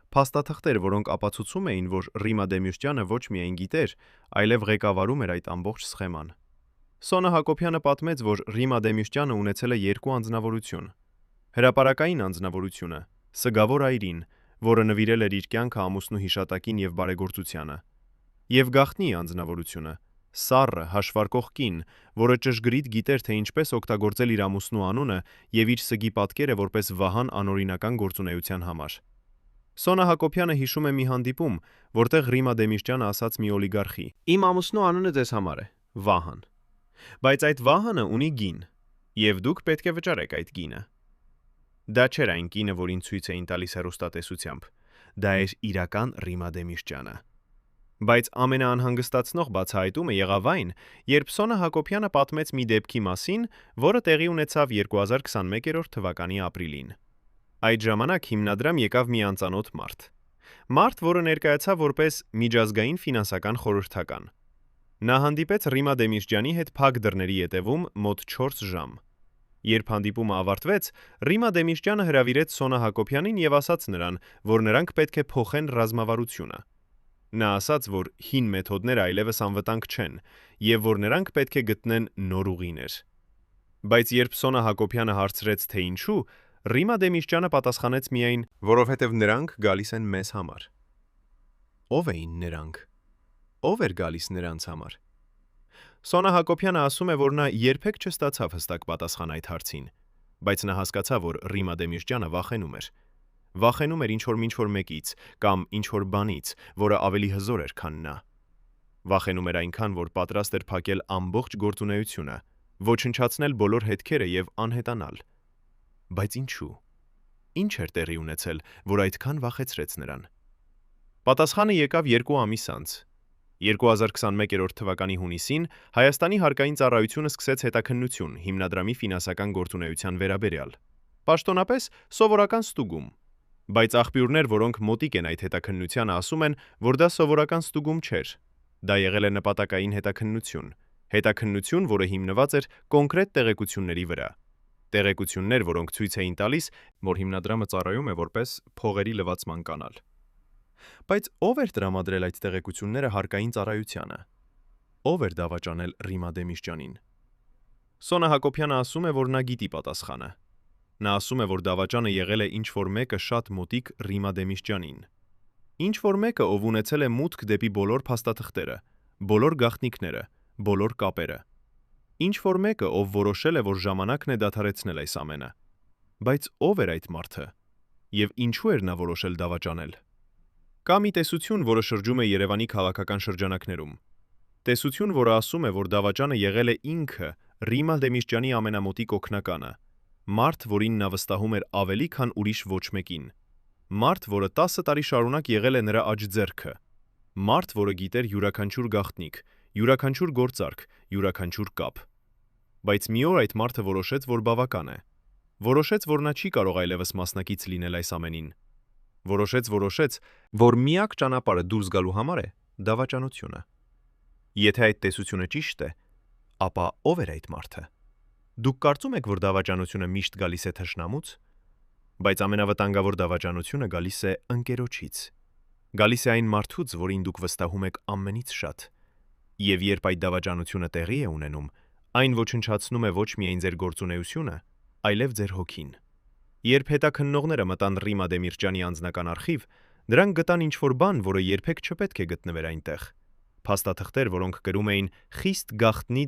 Փաստաթղթեր, որոնք ապացուցում էին, որ Ռիմա Դեմիրճյանը ոչ միայն գիտեր, այլև ղեկավարում էր այդ ամբողջ սխեման։ Սոնա Հակոբյանը պատմեց, որ Ռիմա Դեմիրճյանը ունեցել է 2 անձնավորություն։ Հրապարակային անձնավորությունը՝ Սգավոր Այրին, որը նվիրել էր իր կյանքը ամուսնու հիշատակին եւ բարեգործությանը, եւ գաղտնի անձնավորությունը՝ Սառը հաշվարկող կին, որը ճշգրիտ գիտեր, թե ինչպես օգտագործել իր ամուսնու անունը եւ իր սգի պատկերը որպես վահան անօրինական գործունեության համար։ Սոնա Հակոբյանը հիշում է մի հանդիպում, որտեղ Ռիմա Դեմիրճյանը ասաց մի օլիգարխի. «Իմ ամուսնու անունը ձեզ համար է՝ Վահան։ Բայց այդ Վահանը ունի գին, եւ դուք պետք է վճարեք այդ գինը»։ Դա չէր այն կինը, որին ցույց էին տալիս հեռուստատեսությամբ։ Դա էր իրական Ռիմա Դեմիրճյանը։ Բայց ամենաանհանգստացնող բացահայտումը եղավ այն, երբ Սոնա Հակոբյանը պատմեց մի դեպքի մասին, որը տեղի ունեցավ 2021 թվականի ապրիլին։ Այդ ժամանակ հիմնադրամ եկավ մի անծանոթ մարդ, որը ներկայացավ որպես միջազգային ֆինանսական խորհրդական։ Նա հանդիպեց Ռիմա Դեմիրճյանի հետ փակ դռների ետևում մոտ 4 ժամ։ Երբ հանդիպումը ավարտվեց, Ռիմա Դեմիրճյանը հրավիրեց Սոնա Հակոբյանին եւ ասաց նրան, որ նրանք պետք է փոխեն ռազմավարությունը։ Նա ասաց, որ հին մեթոդները այլևս անվտանգ չեն եւ որ նրանք պետք է գտնեն նոր ուղիներ։ Բայց երբ Սոնա Հակոբյանը հարցրեց, թե ինչու, Ռիմա Դեմիրճյանը պատասխանեց միայն, որովհետև նրանք գալիս են մեզ համար։ Ո՞վ էին նրանք։ Ո՞վ էր գալիս նրանց համար։ Սոնա Հակոբյանը ասում է, որ նա երբեք չստացավ հստակ պատասխան այդ հարցին։ բայց նա հասկացավ, որ Ռիմա Դեմիրճյանը վախենում էր։ Վախենում էր ինչ-որ մեկից կամ ինչ-որ բանից, որը ավելի հզոր էր, քան նա։ Վախենում էր այնքան, որ պատրաստ էր փակել ամբողջ գործունեությունը, ոչնչացնել բոլոր հետքերը եւ անհետանալ։ Բայց ինչու։ Ինչ էր տեղի ունեցել, որ այդքան վախեցրեց նրան։ Պատասխանը եկավ 2 ամիս անց։ 2021 թվականի հունիսին Հայաստանի հարկային ծառայությունը սկսեց հետաքննություն հիմնադրամի ֆինանսական գործունեության վերաբերյալ։ Պաշտոնապես սովորական ստուգում։ Բայց աղբյուրներ, որոնք մոտիկ են այդ հետաքննությանը, ասում են, որ դա սովորական ստուգում չէր։ Դա եղել է նպատակային հետաքննություն, որը հիմնված էր կոնկրետ տեղեկությունների վրա։ Տեղեկություններ, որոնք ցույց էին տալիս, որ հիմնադրամը ծառայում է որպես փողերի լվացման կանալ։ Բայց ով էր տրամադրել այդ տեղեկությունները հարկային ծառայությանը։ Ով էր դավաճանել Ռիմա Դեմիրճյանին։ Սոնա Հակոբյանը ասում է, որ նա գիտի պատասխանը։ Նա ասում է, որ դավաճանը եղել է ինչ-որ մեկը շատ մոտիկ Ռիմա Դեմիրճյանին։ Ինչ-որ մեկը, ով ունեցել է մուտք դեպի բոլոր փաստաթղթերը, բոլոր գաղտնիքները, բոլոր կապերը։ Ինչ-որ մեկը, ով որոշել է, որ ժամանակն է դադարեցնել այս ամենը։ Բայց ով էր այդ մարդը։ Եվ ինչու էր նա որոշել դավաճանել։ Կա մի տեսություն, որը շրջում է Երևանի քաղաքական շրջանակներում։ Տեսություն, որը ասում է, որ դավաճանը եղել է ինքը Ռիմա Դեմիրճյանի ամենամոտիկ օգնականը, մարդ, որին նա վստահում էր ավելի, քան ուրիշ ոչ մեկին, մարդ, որը 10 տարի շարունակ եղել է նրա աջ-ձեռքը, մարդ, որը գիտեր յուրաքանչյուր գաղտնիք, յուրաքանչյուր գործարք, յուրաքանչյուր կապ։ Բայց մի օր այդ մարդը որոշեց, որ բավական է։ Որոշեց, որ նա չի կարող այլևս մասնակից լինել այս ամենին։ Որոշեց, որ միակ ճանապարհը դուրս գալու համար է դավաճանությունը։ Եթե այդ տեսությունը ճիշտ է, ապա ով էր այդ մարդը։ Դուք կարծում եք, որ դավաճանությունը միշտ գալիս է թշնամուց, բայց ամենավտանգավոր դավաճանությունը գալիս է ընկերոջից։ Գալիս է այն մարդուց, որին դուք վստահում եք ամենից շատ։ Եվ երբ այդ դավաճանությունը տեղի է ունենում, այն ոչնչացնում է ոչ միայն ձեր գործունեությունը, այլև ձեր հոգին։ Երբ հետաքննողները մտան Ռիմա Դեմիրճյանի անձնական արխիվ, նրանք գտան ինչ-որ բան, որը երբեք չպետք է գտնվեր այնտեղ։ Փաստաթղթեր, որոնք կրում էին խիստ գաղտնի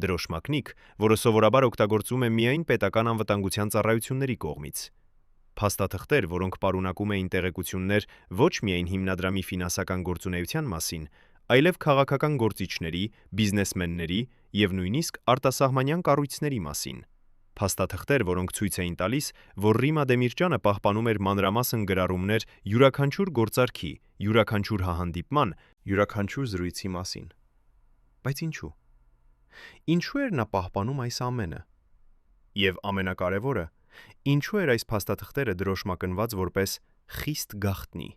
դրոշմակնիկ, որը սովորաբար օգտագործվում է միայն պետական անվտանգության ծառայությունների կողմից։ Փաստաթղթեր, որոնք պարունակում էին տեղեկություններ ոչ միայն հիմնադրամի ֆինանսական գործունեության մասին, այլև քաղաքական գործիչների, բիզնեսմենների եւ նույնիսկ արտասահմանյան կառույցների մասին։ Փաստաթղթեր, որոնք ցույց էին տալիս, որ Ռիմա Դեմիրճյանը պահպանում էր մանրամասն գրառումներ յուրաքանչյուր գործարքի, յուրաքանչյուր հանդիպման, յուրաքանչյուր զրույցի մասին։ Բայց ինչու։ Ինչու էր նա պահպանում այս ամենը։ Եվ ամենակարևորը, ինչու էր այս փաստաթղթերը դրոշմակնված որպես խիստ գաղտնի։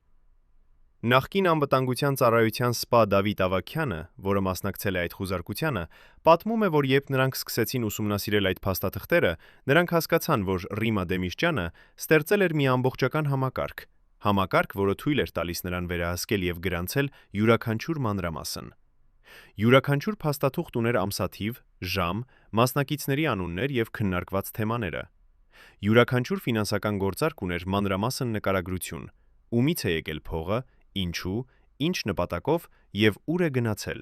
Նախկին անվտանգության ծառայության սպա Դավիթ Ավագյանը, որը մասնակցել է այդ խուզարկությանը, պատմում է, որ երբ նրանք սկսեցին ուսումնասիրել այդ փաստաթղթերը, նրանք հասկացան, որ Ռիմա Դեմիրճյանը ստեղծել էր մի ամբողջական համակարգ, որը թույլ էր տալիս նրան վերահսկել եւ գրանցել յուրաքանչյուր մանրամասն։ Յուրաքանչյուր փաստաթուղթ ուներ ամսաթիվ, ժամ, մասնակիցների անուններ եւ քննարկված թեմաները։ Յուրաքանչյուր ֆինանսական գործարք ուներ մանրամասն նկարագրություն, ումից է եկել փողը, ինչու, ինչ նպատակով եւ ուր է գնացել։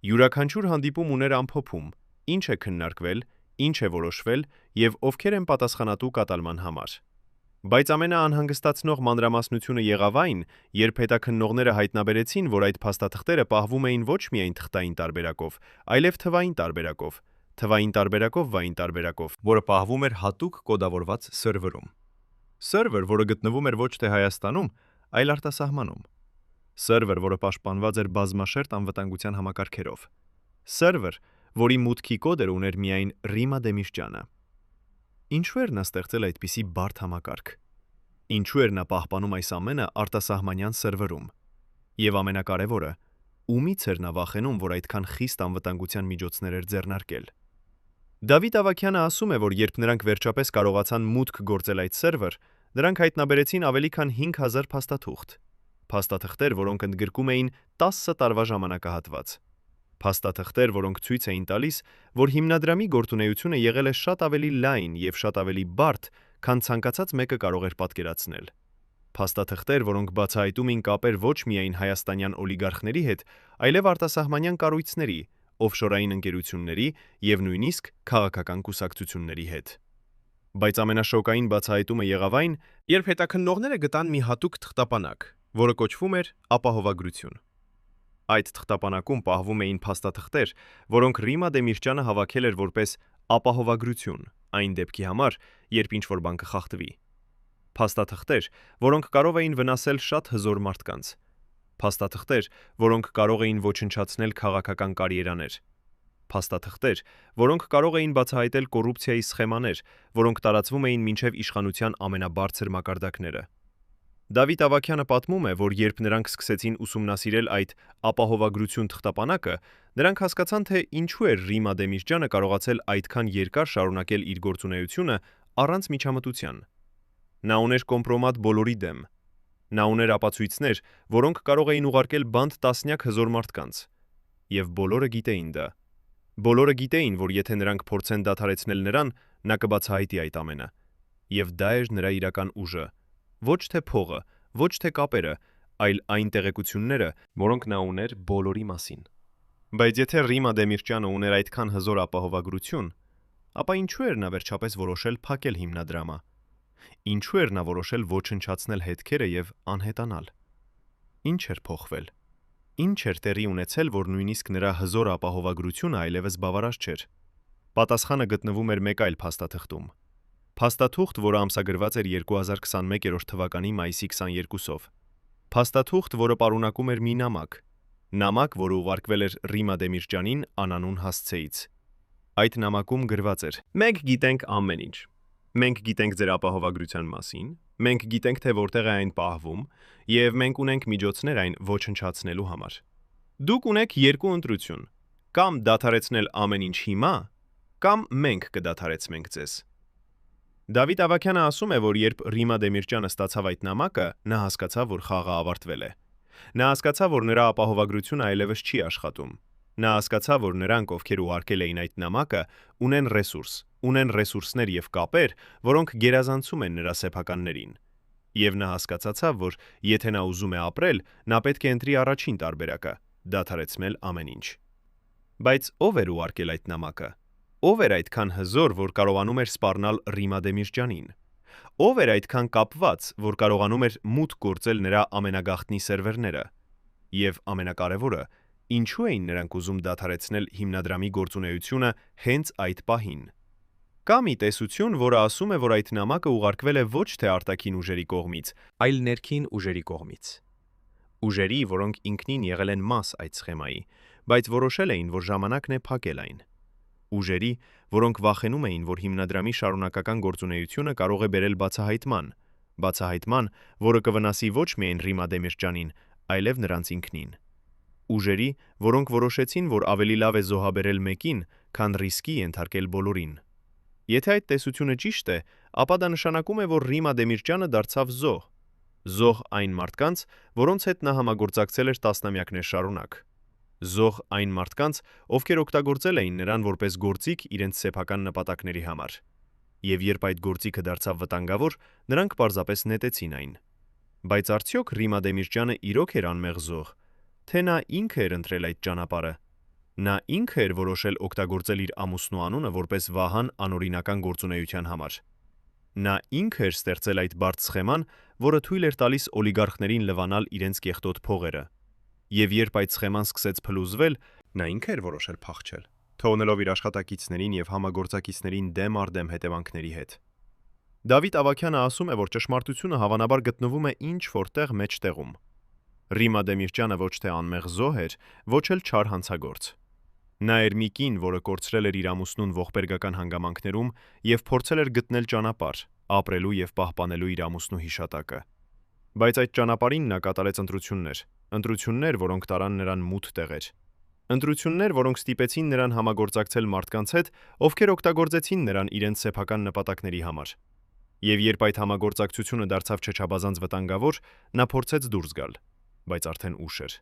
Յուրաքանչյուր հանդիպում ուներ ամփոփում, ինչ է քննարկվել, ինչ է որոշվել եւ ովքեր են պատասխանատու կատարման համար։ Բայց ամենաանհանգստացնող մանրամասնությունը եղավ այն, երբ հետաքննողները հայտնաբերեցին, որ այդ փաստաթղթերը պահվում էին ոչ միայն թղթային տարբերակով, այլև թվային տարբերակով, որը պահվում էր հատուկ կոդավորված սերվերում։ Սերվեր, որը գտնվում էր ոչ թե Հայաստանում, այլ արտասահմանում։ Սերվեր, որը պաշտպանված էր բազմաշերտ անվտանգության համակարգերով։ Սերվեր, որի մուտքի կոդեր ուներ միայն Ռիմա Դեմիրճյանը։ Ինչու էր նա ստեղծել այդպիսի բարդ համակարգ։ Ինչու էր նա պահպանում այս ամենը արտասահմանյան սերվերում։ Եվ ամենակարևորը, ումից էր նա վախենում, որ այդքան խիստ անվտանգության միջոցներ էր ձեռնարկել։ Դավիթ Ավագյանը ասում է, որ երբ նրանք վերջապես կարողացան մուտք գործել այդ սերվեր, նրանք հայտնաբերեցին ավելի քան 5000 փաստաթղթեր, որոնք ընդգրկում էին 10 տարվա ժամանակահատված։ Փաստաթղթեր, որոնք ցույց էին տալիս, որ հիմնադրամի գործունեությունը եղել է շատ ավելի լայն եւ շատ ավելի բարդ, քան ցանկացած մեկը կարող էր պատկերացնել։ Փաստաթղթեր, որոնք բացահայտում էին կապեր ոչ միայն հայաստանյան օլիգարխների հետ, այլև արտասահմանյան կառույցների, օֆշորային ընկերությունների եւ նույնիսկ քաղաքական կուսակցությունների հետ։ Բայց ամենաշոկային բացահայտումը եղավ այն, երբ հետաքննողները գտան մի հատուկ թղթապանակ, որը կոչվում էր ապահովագրություն։ Այդ թղթապանակում պահվում էին փաստաթղթեր, որոնք Ռիմա Դեմիրճյանը հավաքել էր որպես ապահովագրություն այն դեպքի համար, երբ ինչ-որ բան կխախտվի։ Փաստաթղթեր, որոնք կարող էին վնասել շատ հզոր մարդկանց։ Փաստաթղթեր, որոնք կարող էին ոչնչացնել քաղաքական կարիերաներ։ Փաստաթղթեր, որոնք կարող էին բացահայտել կոռուպցիայի սխեմաներ, որոնք տարածվում էին մինչև իշխանության ամենաբարձր մակարդակները։ Դավիթ Ավագյանը պատմում է, որ երբ նրանք սկսեցին ուսումնասիրել այդ ապահովագրություն թղթապանակը, նրանք հասկացան, թե ինչու էր Ռիմա Դեմիրճյանը կարողացել այդքան երկար շարունակել իր գործունեությունը առանց միջամտության։ Նա ուներ կոմպրոմատ բոլորի դեմ։ Նա ուներ ապացույցներ, որոնք կարող էին ուղարկել բանտ տասնյակ հզոր մարդկանց։ Եվ բոլորը գիտեին դա։ Բոլորը գիտեին, որ եթե նրանք փորձեն դադարեցնել նրան, նա կբացահայտի այդ ամենը։ Եվ դա էր նրա իրական ուժը։ Ոչ թե փողը, ոչ թե կապերը, այլ այն տեղեկությունները, որոնք նա ուներ բոլորի մասին։ Բայց եթե Ռիմա Դեմիրճյանը ուներ այդքան հզոր ապահովագրություն, ապա ինչու էր նա վերջապես որոշել փակել հիմնադրամը։ Ինչու էր նա որոշել ոչնչացնել հետքերը եւ անհետանալ։ Ինչ էր փոխվել։ Ինչ էր տեղի ունեցել, որ նույնիսկ նրա հզոր ապահովագրությունը այլևս բավարար չէր։ Պատասխանը գտնվում էր մեկ այլ փաստաթղթում։ Փաստաթուղթ, որը ամսագրված էր 2021 թվականի մայիսի 22-ով։ Փաստաթուղթ, որը պարունակում էր մի նամակ, որը ուղարկվել էր Ռիմա Դեմիրճյանին անանուն հասցեից։ Այդ նամակում գրված էր. «Մենք գիտենք ամեն ինչ։ Մենք գիտենք ձեր ապահովագրության մասին, մենք գիտենք, թե որտեղ է այն պահվում, եւ մենք ունենք միջոցներ այն ոչնչացնելու համար։ Դուք ունեք երկու ընտրություն. կամ դադարեցնել ամեն ինչ հիմա, կամ մենք կդադարեցնենք ձեզ»։ Դավիթ Ավագյանը ասում է, որ երբ Ռիմա Դեմիրճյանը ստացավ այդ նամակը, նա հասկացավ, որ խաղը ավարտվել է։ Նա հասկացավ, որ նրա ապահովագրությունը այլևս չի աշխատում։ Նա հասկացավ, որ նրանք, ովքեր ուղարկել էին այդ նամակը, ունեն ռեսուրսներ եւ կապեր, որոնք գերազանցում են նրա սեփականներին։ Եվ նա հասկացավ, որ եթե նա ուզում է ապրել, նա պետք է ընտրի առաջին տարբերակը՝ դադարեցնել ամեն ինչ։ Բայց ով էր ուղարկել այդ նամակը։ Ով էր այդքան հզոր, որ կարողանում էր սպառնալ Ռիմա Դեմիրճյանին։ Ով էր այդքան կապված, որ կարողանում էր մուտք գործել նրա ամենագաղտնի սերվերները։ Եվ ամենակարևորը, ինչու էին նրանք ուզում դադարեցնել հիմնադրամի գործունեությունը հենց այդ պահին։ Կա մի տեսություն, որը ասում է, որ այդ նամակը ուղարկվել է ոչ թե արտաքին ուժերի կողմից, այլ ներքին ուժերի կողմից։ Ուժերի, որոնք ինքնին եղել են մաս այդ սխեմայի, բայց որոշել էին, որ ժամանակն է փակել այն։ Ուժերի, որոնք վախենում էին, որ հիմնադրամի շարունակական գործունեությունը կարող է բերել բացահայտման, որը կվնասի ոչ միայն Ռիմա Դեմիրճյանին, այլև նրանց ինքնին։ Ուժերի, որոնք որոշեցին, որ ավելի լավ է զոհաբերել մեկին, քան ռիսկի ենթարկել բոլորին։ Եթե այդ տեսությունը ճիշտ է, ապա դա նշանակում է, որ Ռիմա Դեմիրճյանը դարձավ զոհ այն մարդկանց, որոնց հետ նա համագործակցել էր տասնամյակներ շարունակ։ Զոհ այն մարդկանց, ովքեր օգտագործել էին նրան որպես գործիք իրենց սեփական նպատակների համար։ Եվ երբ այդ գործիքը դարձավ վտանգավոր, նրանք պարզապես նետեցին այն։ Բայց արդյոք Ռիմա Դեմիրճյանը իրոք էր անմեղ զոհ, թե նա ինքը էր ընտրել այդ ճանապարհը։ Նա ինքը էր որոշել օգտագործել իր ամուսնու անունը որպես վահան անօրինական գործունեության համար։ Նա ինքը էր ստեղծել այդ բարդ սխեման, որը թույլ էր տալիս օլիգարխներին լվանալ իրենց կեղտոտ փողերը։ Եվ երբ այդ սխեման սկսեց փլուզվել, նա ինքը էր որոշել փախչել, թողնելով իր աշխատակիցներին եւ համագործակիցներին դեմ առ դեմ հետևանքների հետ։ Դավիթ Ավագյանը ասում է, որ ճշմարտությունը հավանաբար գտնվում է ինչ-որտեղ մեջտեղում։ Ռիմա Դեմիրճյանը ոչ թե անմեղ զոհ էր, ոչ էլ չար հանցագործ։ Նա էր մի կին, որը կորցրել էր իր ամուսնուն ողբերգական հանգամանքներում եւ փորձել էր գտնել ճանապարհ, ապրելու եւ պահպանելու իր ամուսնու հիշատակը։ Բայց այդ ճանապարհին նա կատարեց ընտրություններ, որոնք տարան նրան մութ տեղեր։ Ընտրություններ, որոնք ստիպեցին նրան համագործակցել մարդկանց հետ, ովքեր օգտագործեցին նրան իրենց սեփական նպատակների համար։ Եվ երբ այդ համագործակցությունը դարձավ չչաբազանց վտանգավոր, նա փորձեց դուրս գալ, բայց արդեն ուշ էր։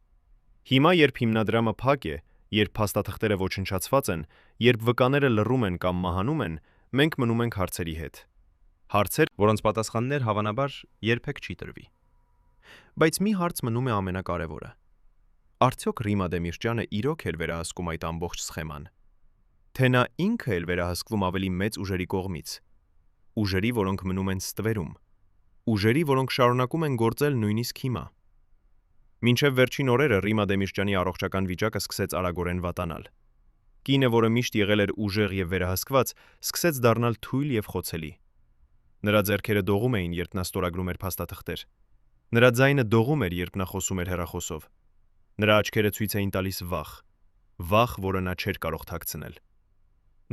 Հիմա, երբ հիմնադրամը փակ է, երբ փաստաթղթերը ոչնչացված են, երբ վկաները լռում են կամ մահանում են, մենք մնում ենք հարցերի հետ։ Հարցեր, որոնց պատասխաններ հավանաբար երբեք չի տրվի։ Բայց մի հարց մնում է ամենակարևորը։ Արդյոք Ռիմա Դեմիրճյանը իրոք էր վերահսկում այդ ամբողջ սխեման։ Թե նա ինքը էլ վերահսկվում ավելի մեծ ուժերի կողմից։ Ուժերի, որոնք մնում են ստվերում։ Ուժերի, որոնք շարունակում են գործել նույնիսկ հիմա։ Մինչև վերջին օրերը Ռիմա Դեմիրճյանի առողջական վիճակը սկսեց արագորեն վատանալ։ Կինը, որը միշտ եղել էր ուժեղ եւ վերահսկված, սկսեց դառնալ թույլ եւ խոցելի։ Նրա ձեռքերը դողում էին, երբ նա ստորագրում էր փաստաթղթեր։ Նրա ձայնը դողում էր, երբ նա խոսում էր հեռախոսով։ Նրա աչքերը ցույց էին տալիս վախ, որը նա չէր կարող թաքցնել։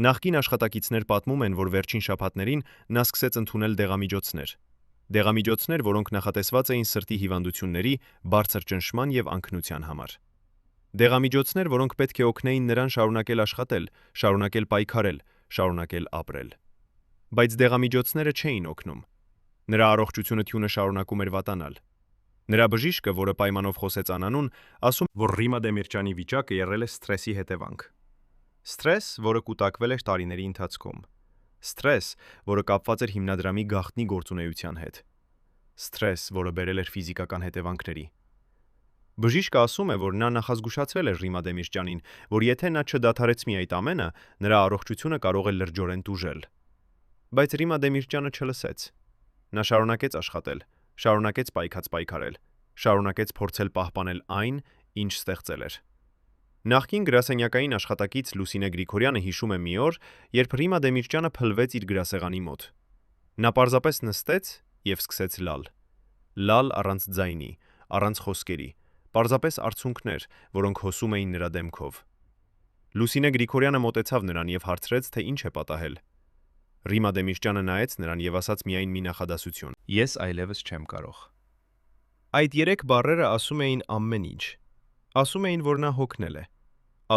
Նախկին աշխատակիցներ պատմում են, որ վերջին շաբաթներին նա սկսեց ընդունել դեղամիջոցներ, որոնք նախատեսված էին սրտի հիվանդությունների, բարձր ճնշման եւ անքնության համար։ Դեղամիջոցներ, որոնք պետք է օգնեին նրան շարունակել աշխատել, շարունակել պայքարել, շարունակել ապրել։ Բայց դեղամիջոցները չէին օգնում։ Նրա առողջությունը թյունը շարունակում էր վատանալ։ Նրա բժիշկը, որը պայմանով խոսեց Անանուն, ասում, որ Ռիմա Դեմիրճյանի վիճակը եղել է սթրեսի հետևանք։ Սթրես, որը կուտակվել էր տարիների ընթացքում։ Սթրես, որը կապված էր հիմնադրամի գաղտնի գործունեության հետ։ Սթրես, որը բերել էր ֆիզիկական հետևանքների։ Բժիշկը ասում է, որ նա նախազգուշացրել էր Ռիմա Դեմիրճյանին, որ եթե նա չդադարեցնի այդ ամենը, նրա առողջությունը կարող է լրջորեն տուժել։ Բայց Ռիմա Դեմիրճյանը չլսեց։ Նա շարունակեց աշխատել, շարունակեց պայքարել, շարունակեց փորձել պահպանել այն, ինչ ստեղծել էր։ Նախկին գրասենյակային աշխատակից Լուսինե Գրիգորյանը հիշում է մի օր, երբ Ռիմա Դեմիրճյանը փլվեց իր գրասեղանի մոտ։ Նա պարզապես նստեց եւ սկսեց լալ։ Լալ առանց ձայնի, առանց խոսքերի, պարզապես արցունքներ, որոնք հոսում էին նրա դեմքով։ Լուսինե Գրիգորյանը մոտեցավ նրան եւ հարցրեց, թե ինչ է պատահել։ Ռիմա Դեմիրճյանը նայեց նրան եւ ասաց միայն մի նախադասություն. Ես այլևս չեմ կարող։ Այդ 3 բառերը ասում էին ամեն ինչ։ Ասում էին, որ նա հոգնել է։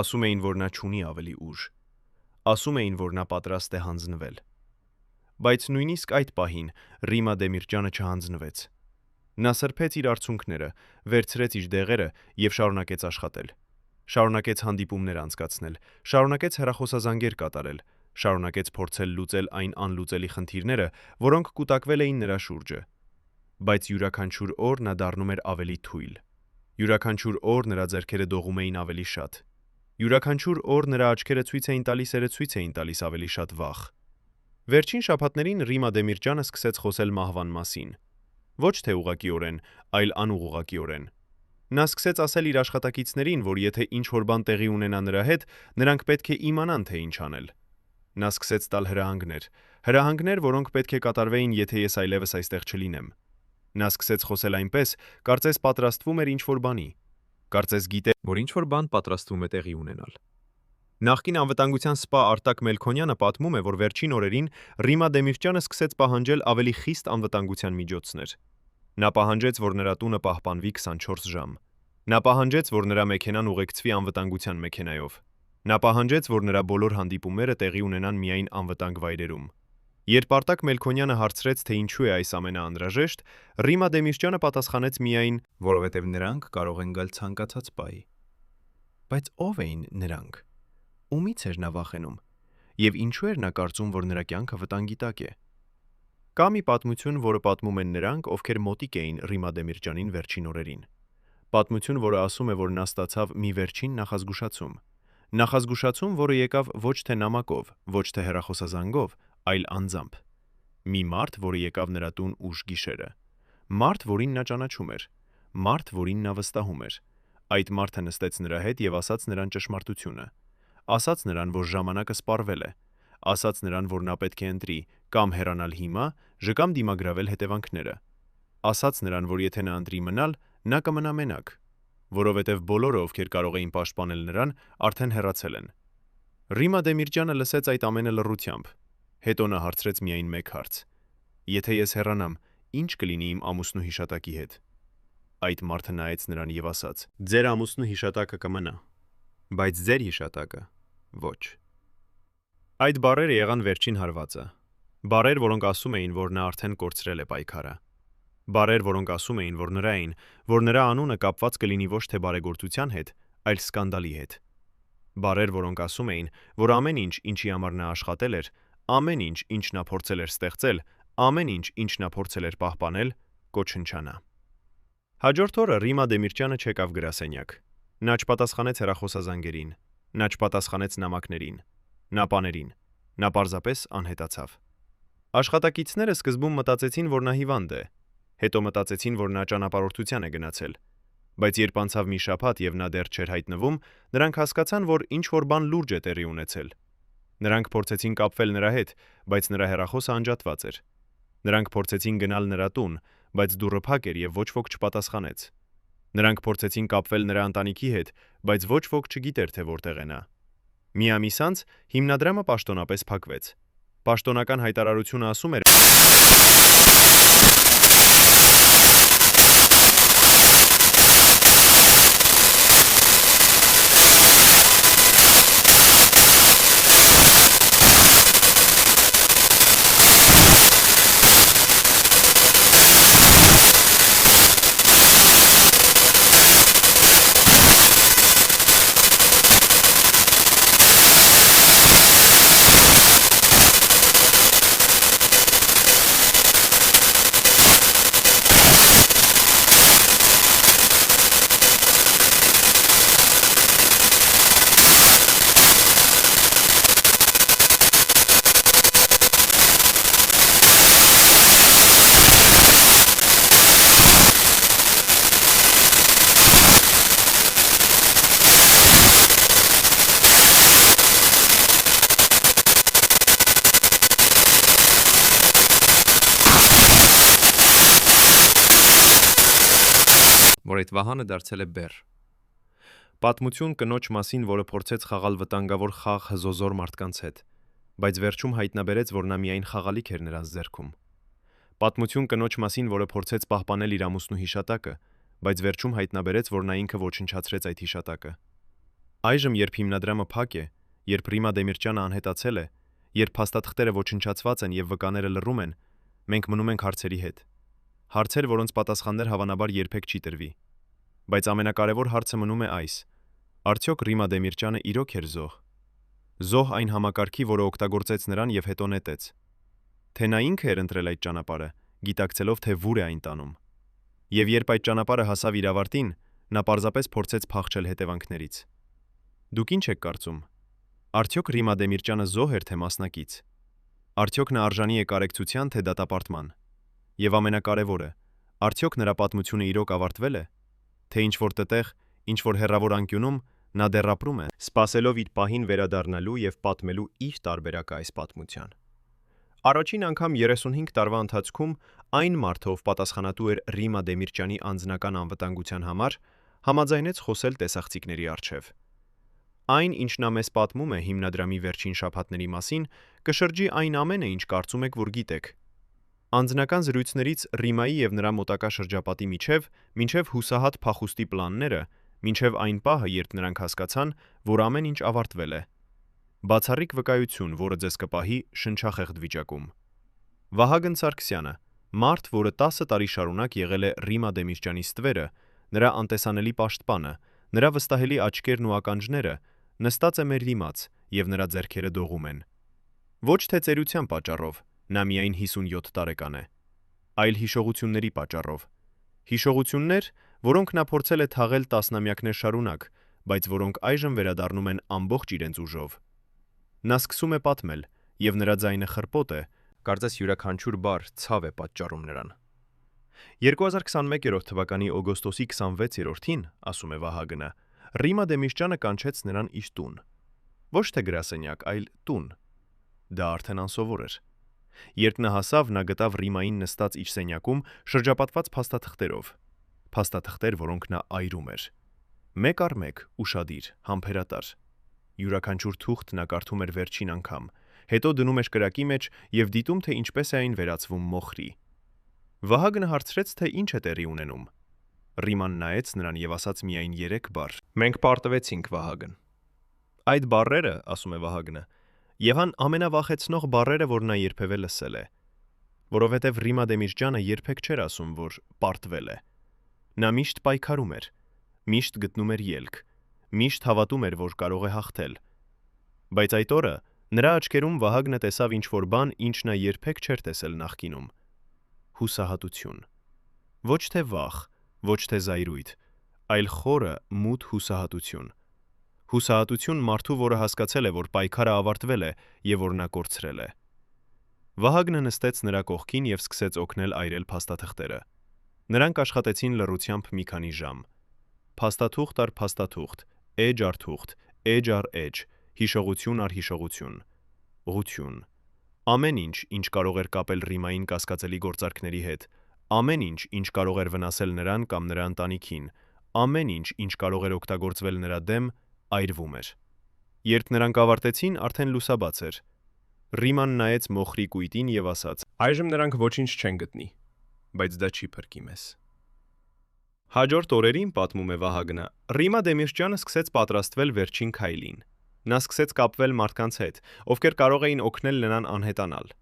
Ասում էին, որ նա չունի ավելի ուժ։ Ասում էին, որ նա պատրաստ է հանձնվել։ Բայց նույնիսկ այդ պահին Ռիմա Դեմիրճյանը չհանձնվեց։ Նա սրբեց իր արցունքները, վերցրեց իր դեղերը եւ շարունակեց աշխատել։ Շարունակեց հանդիպումներ անցկացնել, շարունակեց հեռախոսազանգեր կատարել, շարունակեց փորձել լուծել այն անլուծելի խնդիրները, որոնք կուտակվել էին նրա շուրջը։ Բայց յուրաքանչյուր օր նա դառնում էր ավելի թույլ։ Յուրաքանչյուր օր նրա ձեռքերը դողում էին ավելի շատ։ Յուրաքանչյուր օր նրա աչքերը ցույց էին տալիս ավելի շատ վախ։ Վերջին շաբաթներին Ռիմա Դեմիրճյանը սկսեց խոսել մահվան մասին։ Ոչ թե ուղղակիորեն, այլ անուղղակիորեն։ Նա սկսեց ասել իր աշխատակիցներին, որ եթե ինչ-որ բան տեղի ունենա նրա հետ, նրանք պետք է իմանան, թե ինչ անել։ Նա սկսեց տալ հրահանգներ, որոնք պետք է կատարվեին, եթե ես այլևս այստեղ չլինեմ։ Նա սկսեց խոսել այնպես, կարծես պատրաստվում էր ինչ-որ բանի։ Կարծես գիտեր, որ ինչ-որ բան պատրաստվում է տեղի ունենալ։ Նախկին անվտանգության սպա Արտակ Մելքոնյանը պատմում է, որ վերջին օրերին Ռիմա Դեմիրճյանը սկսեց պահանջել ավելի խիստ անվտանգության միջոցներ։ Նա պահանջեց, որ նրա տունը պահպանվի 24 ժամ։ Նա պահանջեց, որ նրա մեքենան ուղեկցվի անվտանգության մեքենայով։ Նա պահանջեց, որ նրա բոլոր հանդիպումները տեղի ունենան միայն անվտանգ վայրերում։ Երբ Արտակ Մելքոնյանը հարցրեց, թե ինչու է այս ամենը անհրաժեշտ, Ռիմա Դեմիրճյանը պատասխանեց միայն, որովհետև նրանք կարող են գալ ցանկացած պահի։ Բայց ով էին նրանք։ Ումից էր նա վախենում, եւ ինչու էր նա կարծում, որ նրա կյանքը վտանգի տակ է։ Կա մի պատմություն, որը պատմում են նրանք, ովքեր մոտիկ էին Ռիմա Դեմիրճյանին վերջին օրերին։ Պատմություն, որը ասում է, որ նա ստացավ մի վերջին նախազգուշացում։ Նախազգուշացում, որը եկավ ոչ թե նամակով, ոչ թե հեռախոսազանգով, այլ անձամբ։ Մի մարդ, որը եկավ նրա տուն ուշ գիշերը։ Մարդ, որին նա ճանաչում էր։ Մարդ, որին նա վստահում էր։ Այդ մարդը նստեց նրա հետ եւ ասաց նրան ճշմարտությունը։ Ասաց նրան, որ ժամանակը սպառվել է։ Ասաց նրան, որ նա պետք է ընտրի կամ հեռանալ հիմա, կամ դիմագրավել հետևանքները։ Ասաց նրան, որ եթե նա ընտրի մնալ, նա կմնա մենակ, որովհետև բոլորը, ովքեր կարող էին պաշտպանել նրան, արդեն հեռացել են։ Ռիմա Դեմիրճյանը լսեց այդ ամենը լռությամբ։ Հետո նա հարցրեց միայն մեկ հարց. Եթե ես հեռանամ, ինչ կլինի իմ ամուսնու հիշատակի հետ։ Այդ մարդը նայեց նրան եւ ասաց. Ձեր ամուսնու հիշատակը կմնա, բայց ձեր հիշատակը ոչ։ Այդ բառերը եղան վերջին հարվածը։ Բառեր, որոնք ասում էին, որ նա արդեն կորցրել է պայքարը։ Բառեր, որոնք ասում էին, որ նրա անունը կապված կլինի ոչ թե բարեգործության հետ, այլ սկանդալի հետ։ Բառեր, որոնք ասում էին, որ ամեն ինչ, ինչի համար նա աշխատել էր, ամեն ինչ, ինչ նա փորձել էր ստեղծել, ամեն ինչ, ինչ նա փորձել էր պահպանել, կոչնչանա։ Հաջորդ օրը Ռիմա Դեմիրճյանը չեկավ գրասենյակ։ Նա չպատասխանեց հեռախոսազանգերին, նա չպատասխանեց նամակներին, նապաներին, նա պարզապես անհետացավ։ Աշխատակիցները սկզբում մտածեցին, որ նա հիվանդ է, հետո մտածեցին, որ նա ճանապարհորդության է գնացել, բայց երբ անցավ մի շաբաթ եւ նա դեռ չէր հայտնվում, նրանք հասկացան, որ ինչ-որ բան լուրջ է տեղի ունեցել։ Նրանք փորձեցին կապվել նրա հետ, բայց նրա հեռախոսը անջատված էր։ Նրանք փորձեցին գնալ նրա տուն, բայց դուռը փակ էր եւ ոչ ոք չպատասխանեց։ Նրանք փորձեցին կապվել նրա ընտանիքի հետ, բայց ոչ ոք չգիտեր, թե որտեղ է նա։ Մի ամիս անց հիմնադրամը պաշտոնապես փակվեց։ Պաշտոնական հայտարարությունը ասում էր. որ այդ Վահանը դարձել է բեռ։ Պատմություն կնոջ մասին, որը փորձեց խաղալ վտանգավոր խաղ հզոզոր մարդկանց հետ, բայց վերջում հայտնաբերեց, որ նա միայն խաղալիք էր նրանց ձեռքում։ Պատմություն կնոջ մասին, որը փորձեց պահպանել իր ամուսնու հիշատակը, բայց վերջում հայտնաբերեց, որ նա ինքը ոչնչացրեց այդ հիշատակը։ Այժմ, երբ հիմնադրամը փակ է, երբ Ռիմա Դեմիրճյանը անհետացել է, երբ փաստաթղթերը ոչնչացված են եւ վկաները լռում են, մենք մնում ենք հարցերի հետ։ Հարցեր, որոնց պատասխաններ հավանաբար երբեք չի տրվի։ Բայց ամենակարևոր հարցը մնում է այս. արդյոք Ռիմա Դեմիրճյանը իրոք էր զոհ։ Զոհ այն համակարգի, որը օգտագործեց նրան եւ հետո նետեց։ Թե նա ինքը էր ընտրել այդ ճանապարհը, գիտակցելով, թե ուր է այն տանում։ Եվ երբ այդ ճանապարհը հասավ իր ավարտին, նա պարզապես փորձեց փախչել հետևանքներից։ Դուք ինչ եք կարծում։ Արդյոք Ռիմա Դեմիրճյանը զոհ էր թե մասնակից։ Արդյոք նա արժանի է կարեկցության թե դատապարտման։ Եվ ամենակարևորը, արդյոք նրա պատմությունը իրոք ավարտվել է, թե ինչ-որ տեղ, ինչ-որ հեռավոր անկյունում նա դեռ ապրում է, սպասելով իր պահին վերադառնալու եւ պատմելու իր տարբերակը այս պատմության։ Առաջին անգամ 35 տարվա ընթացքում այն մարդը, ով պատասխանատու էր Ռիմա Դեմիրճյանի անձնական անվտանգության համար, համաձայնեց խոսել տեսախցիկների առջև։ Այն, ինչ նա մեզ պատմում է հիմնադրամի վերջին շաբաթների մասին, կշրջի այն ամենը, ինչ կարծում եք, որ գիտեք։ Անձնական զրույցներից Ռիմայի եւ նրա մոտակա շրջապատի միջև հուսահատ փախուստի պլանները, մինչև այն պահը, երբ նրանք հասկացան, որ ամեն ինչ ավարտվել է։ Բացառիկ վկայություն, որը ձեզ կպահի շնչախեղդ վիճակում։ Վահագն Սարգսյանը, մարդ, որը 10 տարի շարունակ եղել է Ռիմա Դեմիրճյանի ստվերը, նրա անտեսանելի պաշտպանը, նրա վստահելի աչքերն ու ականջները, նստած է մեր դիմաց եւ նրա ձեռքերը դողում են։ Ոչ թե ծերության պատճառով, նա միայն 57 տարեկան է, այլ հիշողությունների պատճառով։ Հիշողություններ, որոնք նա փորձել է թաղել տասնամյակներ շարունակ, բայց որոնք այժմ վերադառնում են ամբողջ իրենց ուժով։ Նա սկսում է պատմել, եւ նրա ձայնը խռպոտ է, կարծես յուրաքանչյուր բառ ցավ է պատճառում նրան։ 2021 թվականի օգոստոսի 26-ին, ասում է Վահագնը, Ռիմա Դեմիրճյանը կանչեց նրան իր տուն։ Ոչ թե գրասենյակ, այլ տուն։ Դա արդեն անսովոր էր։ Երբ նա հասավ, նա գտավ Ռիմային նստած իր սենյակում, շրջապատված փաստաթղթերով։ Փաստաթղթեր, որոնք նա այրում էր։ Մեկ առ մեկ, ուշադիր, համբերատար։ Յուրաքանչյուր թուղթ նա կարդում էր վերջին անգամ, հետո դնում էր կրակի մեջ եւ դիտում, թե ինչպես է այն վերածվում մոխրի։ Վահագնը հարցրեց, թե ինչ է տեղի ունենում։ Ռիման նայեց նրան եւ ասաց միայն 3 բառ. Մենք պարտվեցինք, Վահագն։ Այդ բառերը, ասում է Վահագնը, եղան ամենավախեցնող բառերը, որ նա երբևէ լսել է, որովհետև Ռիմա Դեմիրճյանը երբեք չէր ասում, որ պարտվել է։ Նա միշտ պայքարում էր, միշտ գտնում էր ելք, միշտ հավատում էր, որ կարող է հաղթել։ Բայց այդ օրը նրա աչքերում Վահագնը տեսավ ինչ-որ բան, ինչ նա երբեք չէր տեսել նախկինում։ Հուսահատություն։ Ոչ թե վախ, ոչ թե զայրույթ, այլ խորը մութ հուսահատություն։ Հուսահատություն մարդու, որը հասկացել է, որ պայքարը ավարտվել է եւ որ նա կորցրել է։ Վահագնը նստեց նրա կողքին եւ սկսեց օգնել այրել փաստաթղթերը։ Նրանք աշխատեցին լռությամբ մի քանի ժամ։ Փաստաթուղթ առ փաստաթուղթ, էջ առ թուղթ, էջ առ էջ, հիշողություն առ հիշողություն, ուղղություն։ Ամեն ինչ, ինչ կարող էր կապել Ռիմային կասկածելի գործարքների հետ, ամեն ինչ, ինչ կարող էր վնասել նրան կամ նրա ընտանիքին, ամեն ինչ, ինչ կարող էր օգտագործվել նրա դեմ, այրվում էր։ Երբ նրանք ավարտեցին, արդեն լուսաբաց էր։ Ռիման նայեց մոխրի կույտին եւ ասաց. Այժմ նրանք ոչինչ չեն գտնի, բայց դա չի փրկի մեզ։ Հաջորդ օրերին, պատմում է Վահագնը, Ռիմա Դեմիրճյանը սկսեց պատրաստվել վերջին քայլին։ Նա սկսեց կապվել մարդկանց հետ, ովքեր կարող էին օգնել նրան անհետանալ։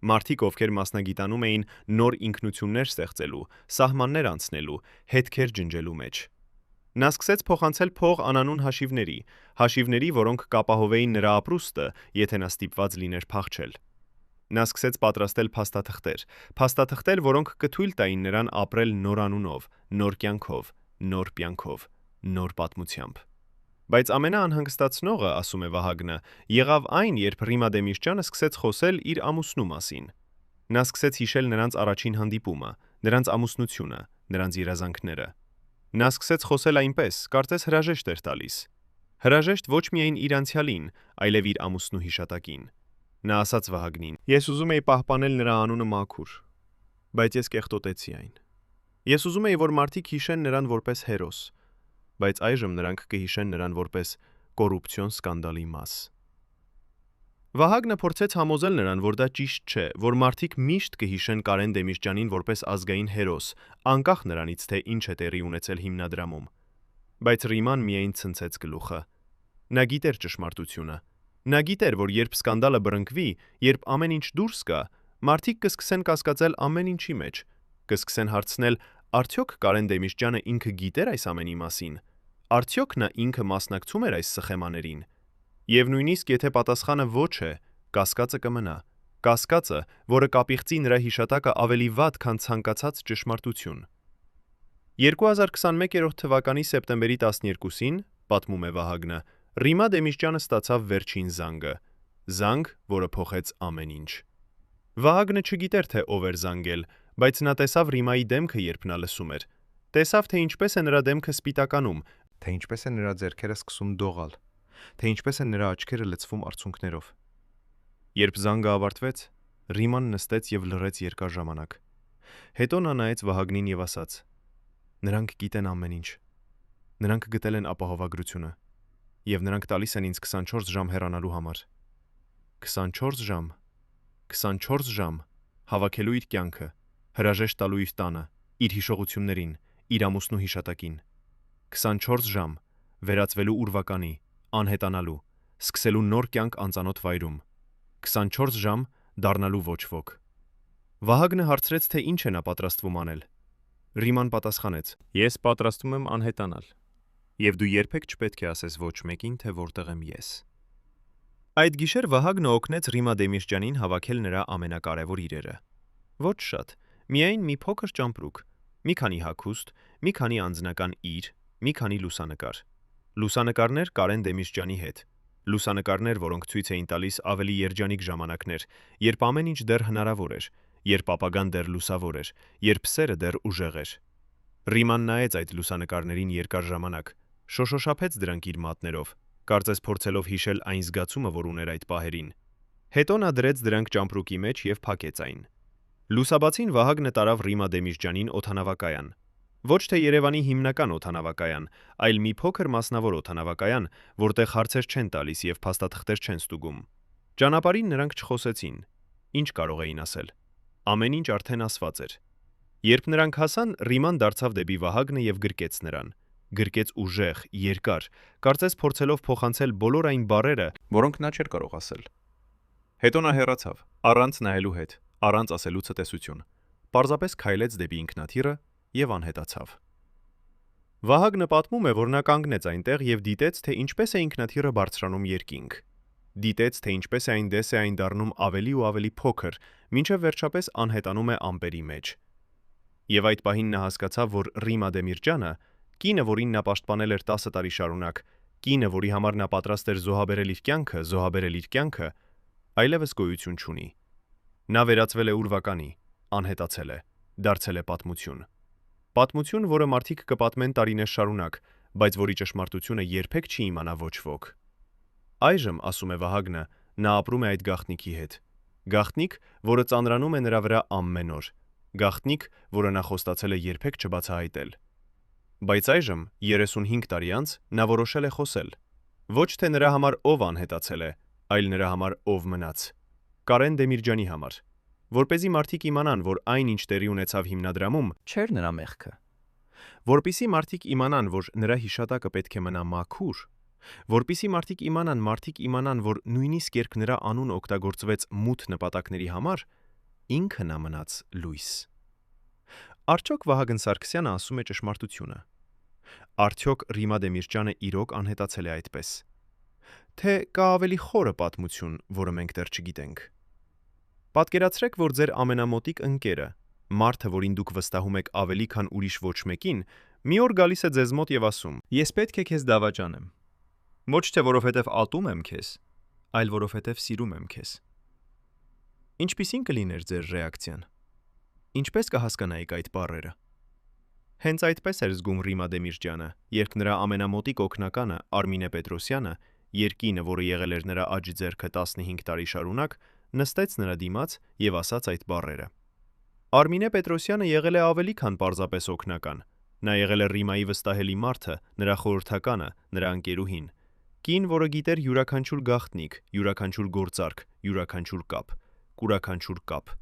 Մարդիկ, ովքեր մասնագիտանում էին նոր ինքնություններ ստեղծելու, սահմաններ անցնելու, հետքեր ջնջելու մեջ։ Նա սկսեց փոխանցել փող անանուն հաշիվների, որոնք կապահովեին նրա ապրուստը, եթե նա ստիպված լիներ փախչել։ Նա սկսեց պատրաստել փաստաթղթեր, որոնք կթույլ տային նրան ապրել նոր անունով, նոր կյանքով, նոր պյանքով, նոր պատմությամբ։ Բայց ամենաանհանգստացնողը, ասում է Վահագնը, եղավ այն, երբ Ռիմա Դեմիրճյանը սկսեց խոսել իր ամուսնու մասին։ Նա սկսեց հիշել նրանց առաջին հանդիպումը, նրանց ամուսնությունը, նրանց երազանքները։ Նա սկսեց խոսել այնպես, կարծես հրաժեշտ էր տալիս։ Հրաժեշտ ոչ միայն իր անցյալին, այլև իր ամուսնու հիշատակին։ Նա ասաց Վահագնին. «Ես ուզում էի պահպանել նրա անունը մաքուր, բայց ես կեղտոտեցի այն։ Ես ուզում էի, որ մարդիկ հիշեն նրան որպես հերոս, բայց այժմ նրանք կհիշեն նրան որպես կոռուպցիոն սկանդալի մաս»։ Վահագնը փորձեց համոզել նրան, որ դա ճիշտ չէ, որ մարդիկ միշտ կհիշեն Կարեն Դեմիրճյանին որպես ազգային հերոս, անկախ նրանից, թե ինչ է տեղի ունեցել հիմնադրամում։ Բայց Ռիման միայն ցնցեց գլուխը։ Նա գիտեր ճշմարտությունը։ Նա գիտեր, որ երբ սկանդալը բռնկվի, երբ ամեն ինչ դուրս գա, մարդիկ կսկսեն կասկածել ամեն ինչի մեջ, կսկսեն հարցնել, արդյոք Կարեն Դեմիրճյանը ինքը գիտեր այս ամենի մասին, արդյոք նա ինքը մասնակցում էր այս սխեմաներին։ Եվ նույնիսկ եթե պատասխանը ոչ է, կասկածը կմնա, կասկածը, որը կապիղծի նրա հիշատակը ավելի վատ, քան ցանկացած ճշմարտություն։ 2021 թվականի սեպտեմբերի 12-ին, պատմում է Վահագնը, Ռիմա Դեմիրճյանը ստացավ վերջին զանգ, որը փոխեց ամեն ինչ։ Վահագնը չգիտեր, թե ով էր զանգել, բայց նա տեսավ Ռիմայի դեմքը, երբ նա լսում էր։ Տեսավ, թե ինչպես է նրա դեմքը սպիտականում, Թե ինչպես է նրա ձեռքերը սկսում դողալ, թե ինչպես են նրա աչքերը լցվում արցունքներով։ Երբ զանգը ավարտվեց, Ռիման նստեց եւ լռեց երկար ժամանակ։ Հետո նա նայեց Վահագնին եւ ասաց. «Նրանք գիտեն ամեն ինչ։ Նրանք գտել են ապահովագրությունը, եւ նրանք տալիս են ինձ 24 ժամ հեռանալու համար։ 24 ժամ հավաքելու իր կյանքը, հրաժեշտ տալու իր տանը, իր հիշողություններին, իր ամուսնու հիշատակին։ 24 ժամ վերածվելու ուրվականի, անհետանալու, սկսելու նոր կյանք անծանոթ վայրում։ 24 ժամ դառնալու ոչ ոք»։ Վահագնը հարցրեց, թե ինչ է նա պատրաստվում անել։ Ռիման պատասխանեց. «Ես պատրաստվում եմ անհետանալ, եւ դու երբեք չպետք է ասես ոչ մեկին, թե որտեղ եմ ես»։ Այդ գիշեր Վահագնը օգնեց Ռիմա Դեմիրճյանին հավաքել նրա ամենակարևոր իրերը։ Ոչ շատ, միայն մի փոքր ճամպրուկ, մի քանի հագուստ, մի քանի անձնական իր, մի քանի լուսանկար։ Լուսանկարներ Կարեն Դեմիրճյանի հետ։ Լուսանկարներ, որոնք ցույց էին տալիս ավելի երջանիկ ժամանակներ, երբ ամեն ինչ դեռ հնարավոր էր, երբ ապագան դեռ լուսավոր էր, երբ սերը դեռ ուժեղ էր։ Ռիման նայեց այդ լուսանկարներին երկար ժամանակ, շոշոշափեց դրանք իր մատներով, կարծես փորձելով հիշել այն զգացումը, որ ուներ այդ պահերին։ Հետո նա դրեց դրանք ճամպրուկի մեջ եւ փակեց այն։ Լուսաբացին Վահագնը տարավ Ռիմա Դեմիրճյանին օդանավակայան։ Ոչ թե Երևանի հիմնական օդանավակայան, այլ մի փոքր մասնավոր օդանավակայան, որտեղ հարցեր չեն տալիս եւ փաստաթղթեր չեն ստուգում։ Ճանապարհին նրանք չխոսեցին։ Ինչ կարող էին ասել։ Ամեն ինչ արդեն ասված էր։ Երբ նրանք հասան, Ռիման դարձավ դեպի Վահագնը եւ գրկեց նրան։ Գրկեց ուժեղ, երկար, կարծես փորձելով փոխանցել բոլոր այն բառերը, Որոնք նա չէր կարող ասել։ Հետո նա հեռացավ, առանց նայելու հետ, առանց ասելու ցտեսություն։ Պարզապես քայլեց դեպի ինքնաթիռը եւ անհետացավ։ Վահագնը պատմում է, որ նա կանգնեց այնտեղ եւ դիտեց, թե ինչպես է ինքնաթիռը բարձրանում երկինք։ Դիտեց, թե ինչպես է այն դես է այն դառնում ավելի ու ավելի փոքր, մինչև վերջապես անհետանում է ամպերի մեջ։ Եվ այդ պահին նա հասկացավ, որ Ռիմա Դեմիրճյանը կինը, որին նա պաշտպանել էր 10 տարի շարունակ, կինը, որի համար նա պատրաստ էր զոհաբերել իր կյանքը, այլևս գոյություն չունի։ Նա վերածվել է ուրվականի, անհետացել է, դարձել է պատմություն։ Պատմություն, որը մարդիկ կպատմեն տարիներ շարունակ, բայց որի ճշմարտությունը երբեք չի իմանա ոչ ոք։ Այժմ, ասում է Վահագնը, նա ապրում է այդ գաղտնիքի հետ։ Գաղտնիք, որը ծանրանում է նրա վրա ամեն օր։ Գաղտնիք, որը նա խոստացել է երբեք չբացահայտել։ Բայց այժմ, 35 տարի անց, նա որոշել է խոսել։ Ոչ թե նրա համար ով անհետացել է, այլ նրա համար ով մնաց։ Կարեն Դեմիրճյանի համար։ Որպեսզի մարդիկ իմանան, որ այն, ինչ տեղի ունեցավ հիմնադրամում, Չէր նրա մեղքը։ Որպիսի մարդիկ իմանան, որ նրա հիշատակը պետք է մնա մաքուր, որպիսի մարդիկ իմանան, որ նույնիսկ երբ նրա անունը օգտագործվեց մութ նպատակների համար, ինքը նա մնաց լույս։ Արդյոք Վահագն Սարգսյանը ասում է ճշմարտությունը։ Արդյոք Ռիմա Դեմիրճյանը իրոք անհետացել է այդպես։ Թե կա ավելի խորը պատմություն, որը մենք դեռ չգիտենք։ Պատկերացրեք, որ ձեր ամենամոտիկ ընկերը, մարդը, որին դուք վստահում եք ավելի քան ուրիշ ոչ մեկին, մի օր գալիս է ձեզ մոտ եւ ասում. Ես պետք է քեզ դավաճանեմ։ Ոչ թե որովհետև ատում եմ քեզ, այլ որովհետև սիրում եմ քեզ։ Ինչպիսին կլիներ ձեր ռեակցիան։ Ինչպես կհասկանայիք այդ բառերը։ Հենց այդպես էր զգում Ռիմա Դեմիրճյանը, երբ նրա ամենամոտիկ օգնականը Արմինե Պետրոսյանը, երկինը, որը եղել էր նրա աջ ձեռքը 15 տարի շարունակ, նստեց նրա դիմաց եւ ասաց այդ բառերը։ Արմինե Պետրոսյանը եղել է ավելի քան պարզապես օգնական։ Նա եղել է Ռիմայի վստահելի մարդը, նրա խորհրդականը, նրա ընկերուհին։ Կին, որը գիտեր յուրաքանչյուր գաղտնիք, յուրաքանչյուր գործարք, յուրաքանչյուր կապ, կուրաքանչյուր կապ։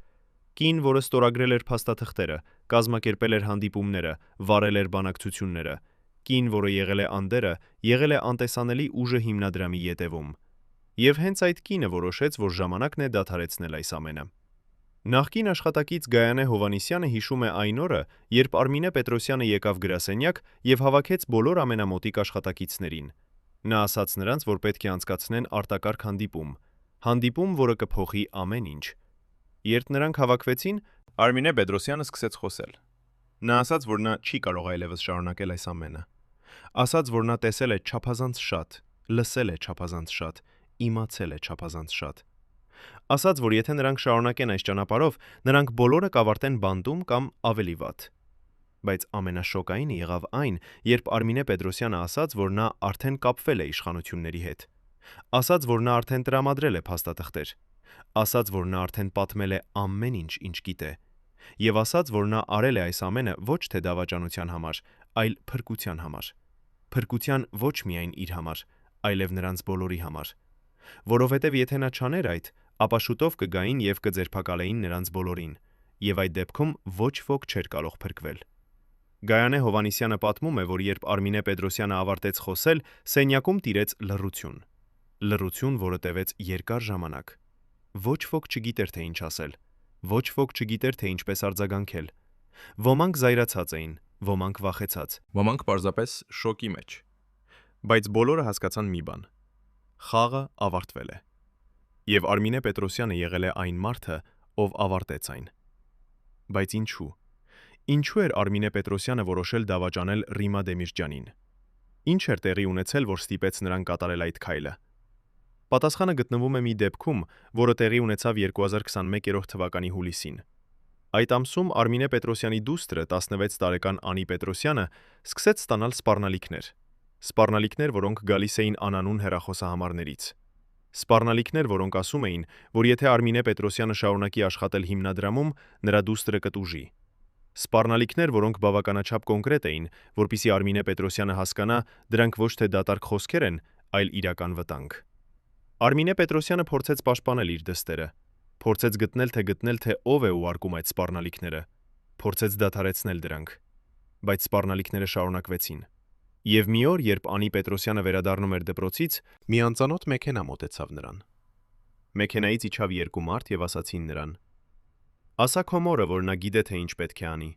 Կին, որը ստորագրել էր փաստաթղթերը, կազմակերպել էր հանդիպումները, վարել էր բանակցությունները։ Կին, որը եղել է անդերը, եղել է անտեսանելի ուժը հիմնադրամի ետևում։ Եվ հենց այդ կինը որոշեց, որ ժամանակն է դադարեցնել այս ամենը։ Նախկին աշխատակից Գայանե Հովհաննիսյանը հիշում է այն օրը, երբ Արմինե Պետրոսյանը եկավ գրասենյակ եւ հավաքեց բոլոր ամենամոտիկ աշխատակիցներին։ Նա ասաց նրանց, որ պետք է անցկացնեն արտակարգ հանդիպում, որը կփոխի ամեն ինչ։ Երբ նրանք հավաքվեցին, Արմինե Պետրոսյանը սկսեց խոսել։ Նա ասաց, որ նա չի կարող այլևս շարունակել այս ամենը։ ասաց, որ նա տեսել է չափազանց շատ, լսել է չափազանց շատ, իմացել է չափազանց շատ։ Ասաց, որ եթե նրանք շարունակեն այս ճանապարհով, նրանք բոլորը կավարտեն բանտում կամ ավելի վատ։ Բայց ամենաշոկայինը եղավ այն, երբ Արմինե Պետրոսյանը ասաց, որ նա արդեն կապվել է իշխանությունների հետ։ Ասաց, որ նա արդեն տրամադրել է փաստաթղթեր։ Ասաց, որ նա արդեն պատմել է ամեն ինչ, ինչ գիտե։ Եվ ասաց, որ նա արել է այս ամենը ոչ թե դավաճանության համար, այլ փրկության համար։ Փրկության ոչ միայն իր համար, այլև նրանց բոլորի համար։ Որովհետև եթե նա չաներ այդ, ապա շուտով կգային եւ կձերբակալեին նրանց բոլորին, եւ այդ դեպքում ոչ ոք չէր կարող փրկվել։ Գայանե Հովհաննիսյանը պատմում է, որ երբ Արմինե Պետրոսյանը ավարտեց խոսել, սենյակում տիրեց լռություն։ Լռություն, որը տևեց երկար ժամանակ։ Ոչ ոք չգիտեր, թե ինչ ասել։ Ոչ ոք չգիտեր, թե ինչպես արձագանքել։ Ոմանք զայրացած էին, ոմանք վախեցած, Ոմանք պարզապես շոկի մեջ։ բայց բոլորը հասկացան մի բան. խաղը ավարտվել է։ Եվ Արմինե Պետրոսյանը եղել է այն մարդը, ով ավարտեց այն։ Բայց ինչու։ Ինչու էր Արմինե Պետրոսյանը որոշել դավաճանել Ռիմա Դեմիրճյանին։ Ինչ էր տեղի ունեցել, որ ստիպեց նրան կատարել այդ քայլը։ Պատասխանը գտնվում է մի դեպքում, որը տեղի ունեցավ 2021 թվականի հուլիսին։ Այդ ամսում Արմինե Պետրոսյանի դուստրը 16 տարեկան Անի Պետրոսյանը սկսեց ստանալ սպառնալիքներ։ Սպառնալիքներ, որոնք գալիս էին անանուն հեռախոսահամարներից։ Սպառնալիքներ, որոնք ասում էին, որ եթե Արմինե Պետրոսյանը շարունակի աշխատել հիմնադրամում, նրա դուստրը կտուժի։ Սպառնալիքներ, որոնք բավականաչափ կոնկրետ էին, որpիսի Արմինե Պետրոսյանը հասկանա, դրանք ոչ թե դատարկ խոսքեր են, այլ իրական վտանգ։ Արմինե Պետրոսյանը փորձեց պաշտպանել իր դստերը։ Փորձեց գտնել, թե ով է ուղարկում այդ սպառնալիքները։ Փորձեց դադարեցնել դրանք։ Բայց սպառնալիքները շարունակվեցին։ Եվ մի օր, երբ Անի Պետրոսյանը վերադառնում էր դպրոցից, մի անծանոթ մեքենա մոտեցավ նրան։ Մեքենայից իջավ երկու մարդ եւ ասացին նրան. «Ասա քո մորը, որ նա գիտե, թե ինչ պետք է անի։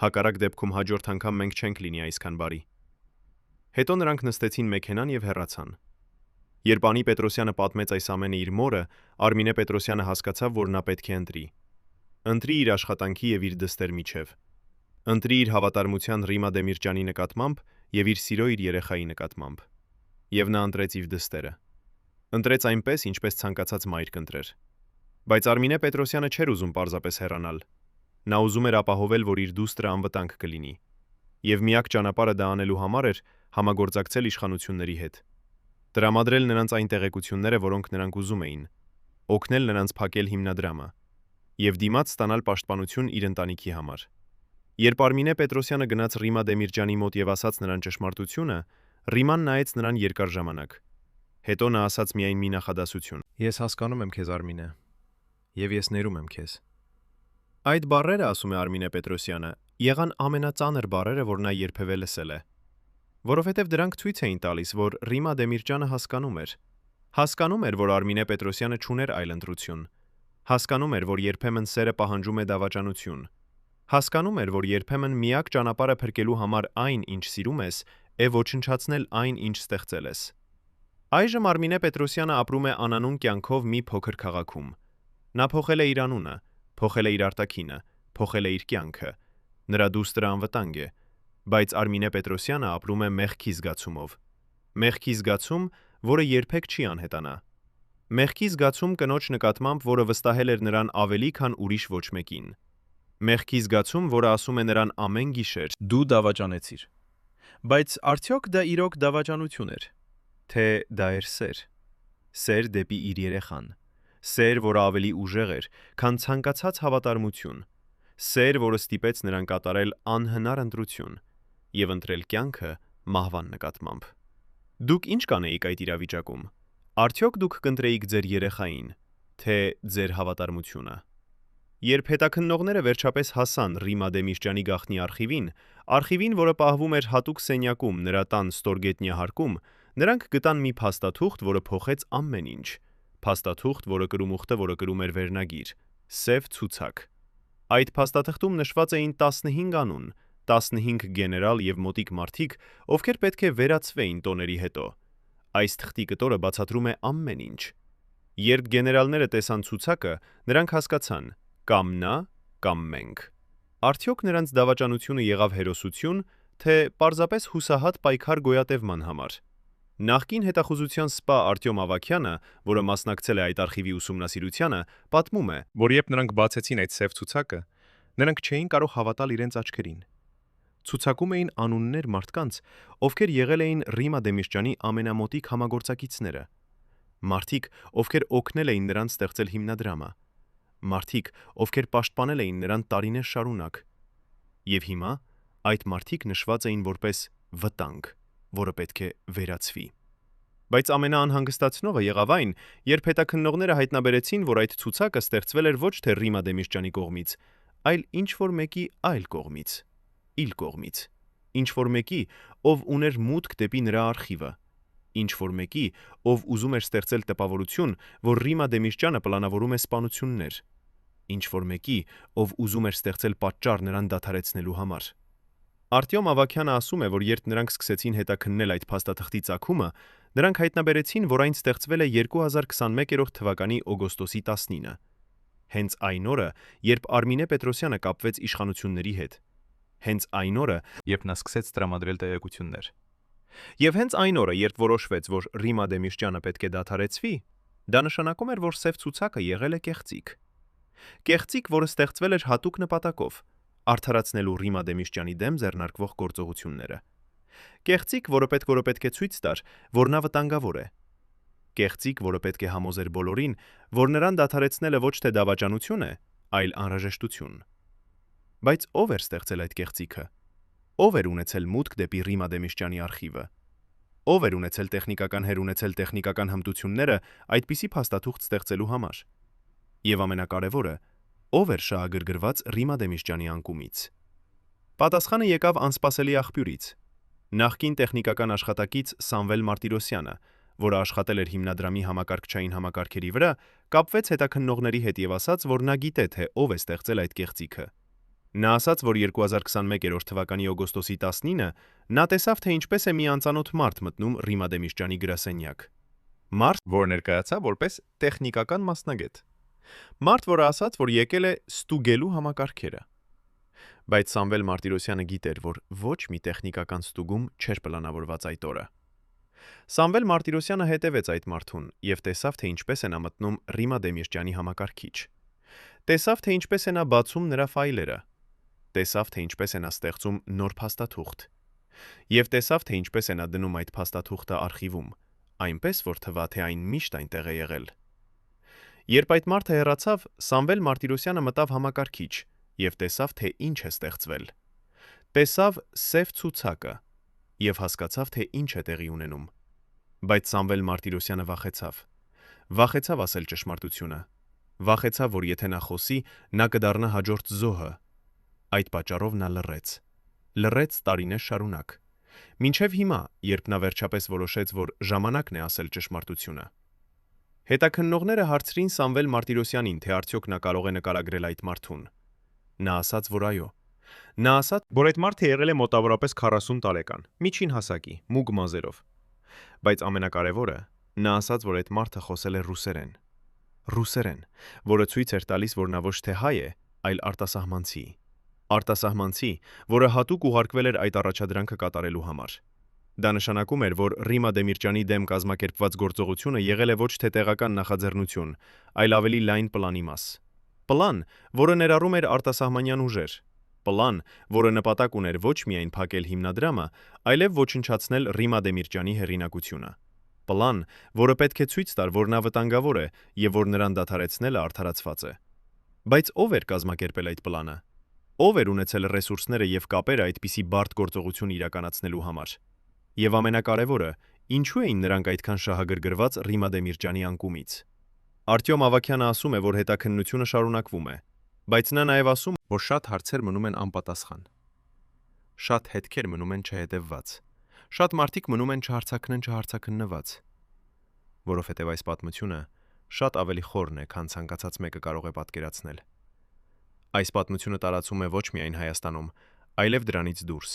Հակառակ դեպքում հաջորդ անգամ մենք չենք լինի այսքան բարի»։ Հետո նրանք նստեցին մեքենան եւ հեռացան։ Երբ Անի Պետրոսյանը պատմեց այս ամենը իր մորը, Արմինե Պետրոսյանը հասկացավ, որ նա պետք է ընտրի իր աշխատանքի եւ իր դստեր միջև։ Ընտրի իր հավատարմության Ռիմա Դեմիրճյանի նկատմամբ եւ իր սիրո իր երեխայի նկատմամբ։ Եվ նա ընտրեց իր դստերը։ Ընտրեց այնպես, ինչպես ցանկացած մայր կընտրեր։ Բայց Արմինե Պետրոսյանը չէր ուզում պարզապես հեռանալ։ Նա ուզում էր ապահովել, որ իր դուստրը անվտանգ կլինի։ Եվ միակ ճանապարհը դա անելու համար էր համագործակցել իշխանությունների հետ։ Տրամադրել նրանց այն տեղեկությունները, որոնք նրանք ուզում էին, օգնել նրանց փակել հիմնադրամը եւ դիմաց ստանալ պաշտպանություն իր ընտանիքի համար։ Երբ Արմինե Պետրոսյանը գնաց Ռիմա Դեմիրճյանի մոտ եւ ասաց նրան ճշմարտությունը, Ռիման նայեց նրան երկար ժամանակ։ Հետո նա ասաց միայն մի նախադասություն. Ես հասկանում եմ քեզ, Արմինե, եւ ես ներում եմ քեզ։ Այդ բառերը, ասում է Արմինե Պետրոսյանը, եղան ամենածանր բառերը, որ նա երբևէ լսել է։ Որովհետև դրանք ցույց էին տալիս, որ Ռիմա Դեմիրճյանը հասկանում էր։ Հասկանում էր, որ Արմինե Պետրոսյանը չուներ այլընտրություն։ Հասկանում էր, որ երբեմն սերը պահանջում է դավաճանություն։ Հասկանում էր, որ երբեմն միակ ճանապարհը փրկելու համար այն, ինչ սիրում ես, է ոչնչացնել այն, ինչ ստեղծել ես։ Այժմ Արմինե Պետրոսյանը ապրում է անանուն կյանքով մի փոքր քաղաքում։ Նա փոխել է իր անունը, փոխել է իր արտաքինը, փոխել է իր կյանքը։ Նրա դուստրը անվտանգ է, բայց Արմինե Պետրոսյանը ապրում է մեղքի զգացումով։ Մեղքի զգացում, որը երբեք չի անհետանա։ Մեղքի զգացում կնոջ նկատմամբ, որը վստահել էր նրան ավելի, քան ուրիշ ոչ մեկին։ Մեղքի զգացում, որը ասում է նրան ամեն գիշեր. Դու դավաճանեցիր։ Բայց արդյոք դա իրոք դավաճանություն էր, թե դա էր սեր։ Սեր դեպի իր երեխան։ Սեր, որը ավելի ուժեղ էր, քան ցանկացած հավատարմություն։ Սեր, որը ստիպեց նրան կատարել անհնար ընտրություն եւ ընտրել կյանքը մահվան նկատմամբ։ Դուք ինչ կանեիք այդ իրավիճակում։ Արդյոք դուք կընտրեիք ձեր երեխային, թե ձեր հավատարմությունը։ Երբ հետաքննողները վերջապես հասան Ռիմա Դեմիրճյանի գաղտնի արխիվին, որը պահվում էր հատուկ սենյակում նրա տան ստորգետնյա նրանք գտան մի փաստաթուղթ, որը փոխեց ամեն ինչ։ Փաստաթուղթ, որը կրում էր վերնագիր՝ Սև ցուցակ։ Այդ փաստաթղթում նշված էին 15 անուն, 15 գեներալ եւ մոտիկ մարդիկ, ովքեր պետք է վերացվեին տոների հետո։ Այս թղթի կտորը բացատրում է ամեն ինչ։ Երբ գեներալները տեսան ցուցակը, նրանք հասկացան՝ կամ նա, կամ մենք։ Արդյոք նրանց դավաճանությունը եղավ հերոսություն, թե պարզապես հուսահատ պայքար գոյատևման համար։ Նախկին հետախուզության սպա Արտյոմ Ավագյանը, որը մասնակցել է այդ արխիվի ուսումնասիրությանը, պատմում է, որ երբ նրանք բացեցին այդ սև ցուցակը, նրանք չէին կարող հավատալ իրենց աչքերին։ Ցուցակում էին անուններ մարդկանց, ովքեր եղել էին Ռիմա Դեմիրճյանի ամենամոտիկ համագործակիցները։ Մարդիկ, ովքեր օգնել էին նրան ստեղծել հիմնադրամը։ Մարդիկ, ովքեր պաշտպանել էին նրան տարիներ շարունակ։ Եվ հիմա այդ մարդիկ նշված էին որպես վտանգ, որը պետք է վերացվի։ Բայց ամենաանհանգստացնողը եղավ այն, երբ հետաքննողները հայտնաբերեցին, որ այդ ցուցակը ստեղծվել էր ոչ թե Ռիմա Դեմիրճյանի կողմից, այլ ինչ-որ մեկի այլ կողմից, իր կողմից, ինչ-որ մեկի, ով ուներ մուտք դեպի նրա արխիվը, ինչ-որ մեկի, ով ուզում էր ստեղծել տպավորություն, որ Ռիմա Դեմիրճյանը պլանավորում է սպանություններ, ինչ-որ մեկի, ով ուզում էր ստեղծել պատճառ նրան դադարեցնելու համար։ Արտյոմ Ավագյանը ասում է, որ երբ նրանք սկսեցին հետաքննել այդ փաստաթղթի ծագումը, նրանք հայտնաբերեցին, որ այն ստեղծվել է 2021 թվականի օգոստոսի 19-ը։ Հենց այն օրը, երբ Արմինե Պետրոսյանը կապվեց իշխանությունների հետ։ Հենց այն օրը, Երբ նա սկսեց տրամադրել տեղեկություններ։ եւ հենց այն օրը, երբ որոշվեց, որ Ռիմա Դեմիրճյանը պետք է դադարեցվի, դա նշանակում էր, որ սև ցուցակը եղել է կեղծիք։ Կեղծիք, որը ստեղծվել էր հատուկ նպատակով՝ արդարացնելու Ռիմա Դեմիրճյանի դեմ ձեռնարկվող գործողությունները։ Կեղծիք, որը պետք է ցույց տար, որ նա վտանգավոր է։ Կեղծիք, որը պետք է համոզեր բոլորին, որ նրան դադարեցնելը ոչ թե դավաճանություն է, այլ անհրաժեշտություն։ Բայց ով էր ստեղծել այդ կեղծիքը։ Ով էր ունեցել մուտք դեպի Ռիմա Դեմիրճյանի արխիվը։ Ով էր ունեցել տեխնիկական հմտությունները այդպիսի փաստաթուղթ ստեղծելու համար։ Եվ ամենակարևորը, ով էր շահագրգռված Ռիմա Դեմիրճյանի անկումից։ Պատասխանը եկավ անսպասելի աղբյուրից։ Նախկին տեխնիկական աշխատակից Սամվել Մարտիրոսյանը, որը աշխատել էր հիմնադրամի համակարգչային համակարգերի վրա, կապվեց հետաքննողների հետ եւ ասաց, որ նա գիտե, թե ով է ստեղծել այդ կեղծիքը։ Նա ասաց, որ 2021 թվականի օգոստոսի 19-ը նա տեսավ, թե ինչպես է մի անծանոթ մարդ մտնում Ռիմա Դեմիրճյանի գրասենյակ։ Մարդ, Որ ներկայացավ որպես տեխնիկական մասնագետ։ որը ասաց, որ եկել է ստուգելու համակարգերը։ Բայց Սամվել Մարտիրոսյանը գիտեր, որ ոչ մի տեխնիկական ստուգում չէր պլանավորված այդ օրը։ Սամվել Մարտիրոսյանը հետևեց այդ մարդուն եւ տեսավ, թե ինչպես է նա մտնում Ռիմա Դեմիրճյանի համակարգիչ։ Տեսավ, թե ինչպես է նա բացում նրա ֆայլերը։ Տեսավ, թե ինչպես է նա ստեղծում նոր փաստաթուղթ։ Եվ տեսավ, թե ինչպես է նա դնում այդ փաստաթուղթը արխիվում, այնպես որ թվա, թե այն միշտ այնտեղ է եղել։ Երբ այդ մարդը հեռացավ, Սամվել Մարտիրոսյանը մտավ համակարգիչ եւ տեսավ, թե ինչ է ստեղծվել։ Տեսավ սև ցուցակը եւ հասկացավ, թե ինչ է տեղի ունենում։ Բայց Սամվել Մարտիրոսյանը վախեցավ։ Վախեցավ ասել ճշմարտությունը։ Վախեցավ, որ եթե նա խոսի, նա կդառնա հաջորդ զոհը։ Այդ պատճառով նա լռեց։ Լռեց տարիներ շարունակ։ Մինչև հիմա, երբ նա վերջապես որոշեց, որ ժամանակն է ասել ճշմարտությունը։ Հետաքննողները հարցրին Սամվել Մարտիրոսյանին, թե արդյոք նա կարող է նկարագրել այդ մարդուն։ Նա ասաց, որ այո։ Նա ասաց, Որ այդ մարդը եղել է մոտավորապես 40 տարեկան, միջին հասակի, մուգ մազերով։ բայց ամենակարևորը, նա ասաց, որ այդ մարդը խոսել է ռուսերեն։ Ռուսերեն, որը ցույց էր տալիս, որ նա ոչ թե հայ է, այլ արտասահմանցի։ Արտասահմանցի, որը հատուկ ուղարկվել էր այդ առաջադրանքը կատարելու համար։ Դա նշանակում էր, որ Ռիմա Դեմիրճյանի դեմ կազմակերպված գործողությունը եղել է ոչ թե տեղական նախաձեռնություն, այլ ավելի լայն պլանի մաս։ Պլան, որը ներառում էր արտասահմանյան ուժեր։ Պլան, որը նպատակ ուներ ոչ միայն փակել հիմնադրամը, այլև ոչնչացնել Ռիմա Դեմիրճյանի հեղինակությունը։ Պլան, որը պետք է ցույց տար, որ նա վտանգավոր է եւ որ նրան դադարեցնելը արդարացված է։ Բայց ով էր կազմակերպել այդ պլանը։ Ով էր ունեցել ռեսուրսները եւ կապերը այդպիսի բարդ գործողություն իրականացնելու համար։ Եվ ամենակարևորը, ինչու էին նրանք այդքան շահագրգռված Ռիմա Դեմիրճյանի անկումից։ Արտյոմ Ավագյանը ասում է, որ հետաքննությունը շարունակվում է, բայց նա նաև ասում, որ շատ հարցեր մնում են անպատասխան։ Շատ հետքեր մնում են չհետևված։ Շատ մարդիկ մնում են չհարցաքննված։ Որովհետև այս պատմությունը շատ ավելի խորն է, քան ցանկացած մեկը կարող է պատկերացնել։ Այս պատմությունը տարածում է ոչ միայն Հայաստանում, այլև դրանից դուրս։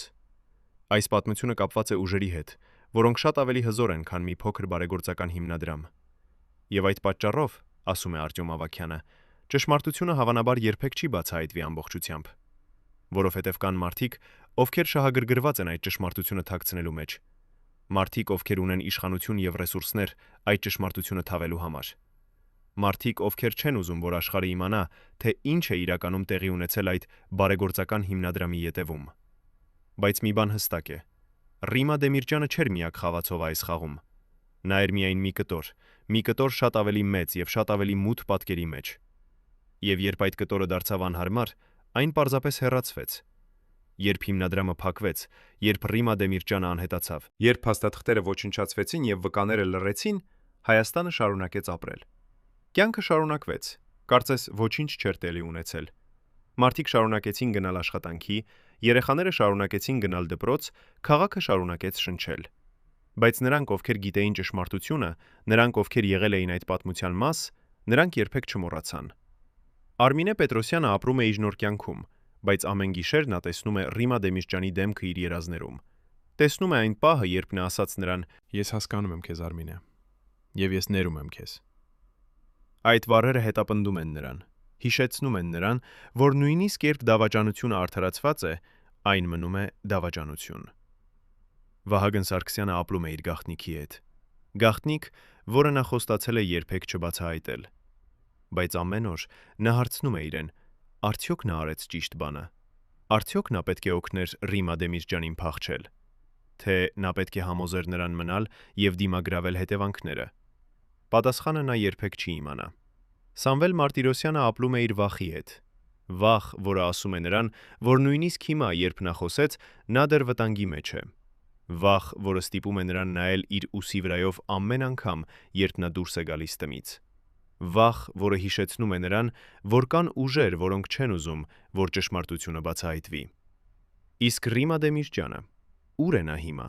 Այս պատմությունը կապված է ուժերի հետ, որոնք շատ ավելի հզոր են, քան մի փոքր բարեգործական հիմնադրամ։ Եվ այդ պատճառով, ասում է Արտյոմ Ավագյանը, ճշմարտությունը հավանաբար երբեք չի բացահայտվի ամբողջությամբ, որովհետև կան մարդիկ, ովքեր շահագրգռված են այդ ճշմարտությունը թաքցնելու մեջ, մարդիկ, ովքեր ունեն իշխանություն եւ ռեսուրսներ այդ ճշմարտությունը թավելու համար, մարդիկ, ովքեր չեն ուզում, որ աշխարհը իմանա, թե ինչ է իրականում տեղի ունեցել այդ բարեգործական հիմնադրամի ետևում։ Բայց մի բան հստակ է. Ռիմա Դեմիրճյանը չէր միակ խաղացողը այս խաղում։ Նա էր միայն մի կտոր շատ ավելի մեծ եւ շատ ավելի մութ պատկերի մեջ։ Եվ երբ այդ կտորը դարձավ անհարմար, այն պարզապես հեռացվեց։ Երբ հիմնադրամը փակվեց, երբ Ռիմա Դեմիրճյանը անհետացավ, երբ փաստաթղթերը ոչնչացվեցին եւ վկաները լռեցին, Հայաստանը շարունակեց ապրել։ Կյանքը շարունակվեց, կարծես ոչինչ չէր տեղի ունեցել։ Մարդիկ շարունակեցին գնալ աշխատանքի, երեխաները շարունակեցին գնալ դպրոց, քաղաքը շարունակեց շնչել։ Բայց նրանք, ովքեր գիտեին ճշմարտությունը, նրանք, ովքեր եղել էին այդ պատմության մաս, նրանք երբեք չմոռացան։ Արմինե Պետրոսյանը ապրում է իր նոր կյանքում, բայց ամեն գիշեր նա տեսնում է Ռիմա Դեմիրճյանի դեմքը իր երազներում։ Տեսնում է այն պահը, երբ նա ասաց նրան. «Ես հասկանում եմ քեզ, Արմինե, եւ ես ներում եմ քեզ»։ Այդ բառերը հետապնդում են նրան, հիշեցնում են նրան, որ նույնիսկ երբ դավաճանությունը արդարացված է, այն մնում է դավաճանություն։ Վահագն Սարգսյանը ապրում է իր գաղտնիքի հետ։ Գաղտնիք, որը նա խոստացել է երբեք չբացահայտել։ Բայց ամեն օր նա հարցնում է իրեն. արդյոք նա արեց ճիշտ բանը։ Արդյոք նա պետք է օգներ Ռիմա Դեմիրճյանին փախչել, թե նա պետք է համոզեր նրան մնալ եւ դիմագրավել հետևանքները։ Պատասխանը նա երբեք չի իմանա։ Սամվել Մարտիրոսյանը ապրում է իր վախի հետ։ Վախ, որը ասում է նրան, որ նույնիսկ հիմա, երբ նա խոսեց, նա դեռ վտանգի մեջ է։ Վախ, որը ստիպում է նրան նայել իր ուսի վրայով ամեն անգամ, երբ նա դուրս է գալիս տնից։ Վախ, որը հիշեցնում է նրան, որ կան ուժեր, որոնք չեն ուզում, որ ճշմարտությունը բացահայտվի։ Իսկ Ռիմա Դեմիրճյանը ուր է նա հիմա։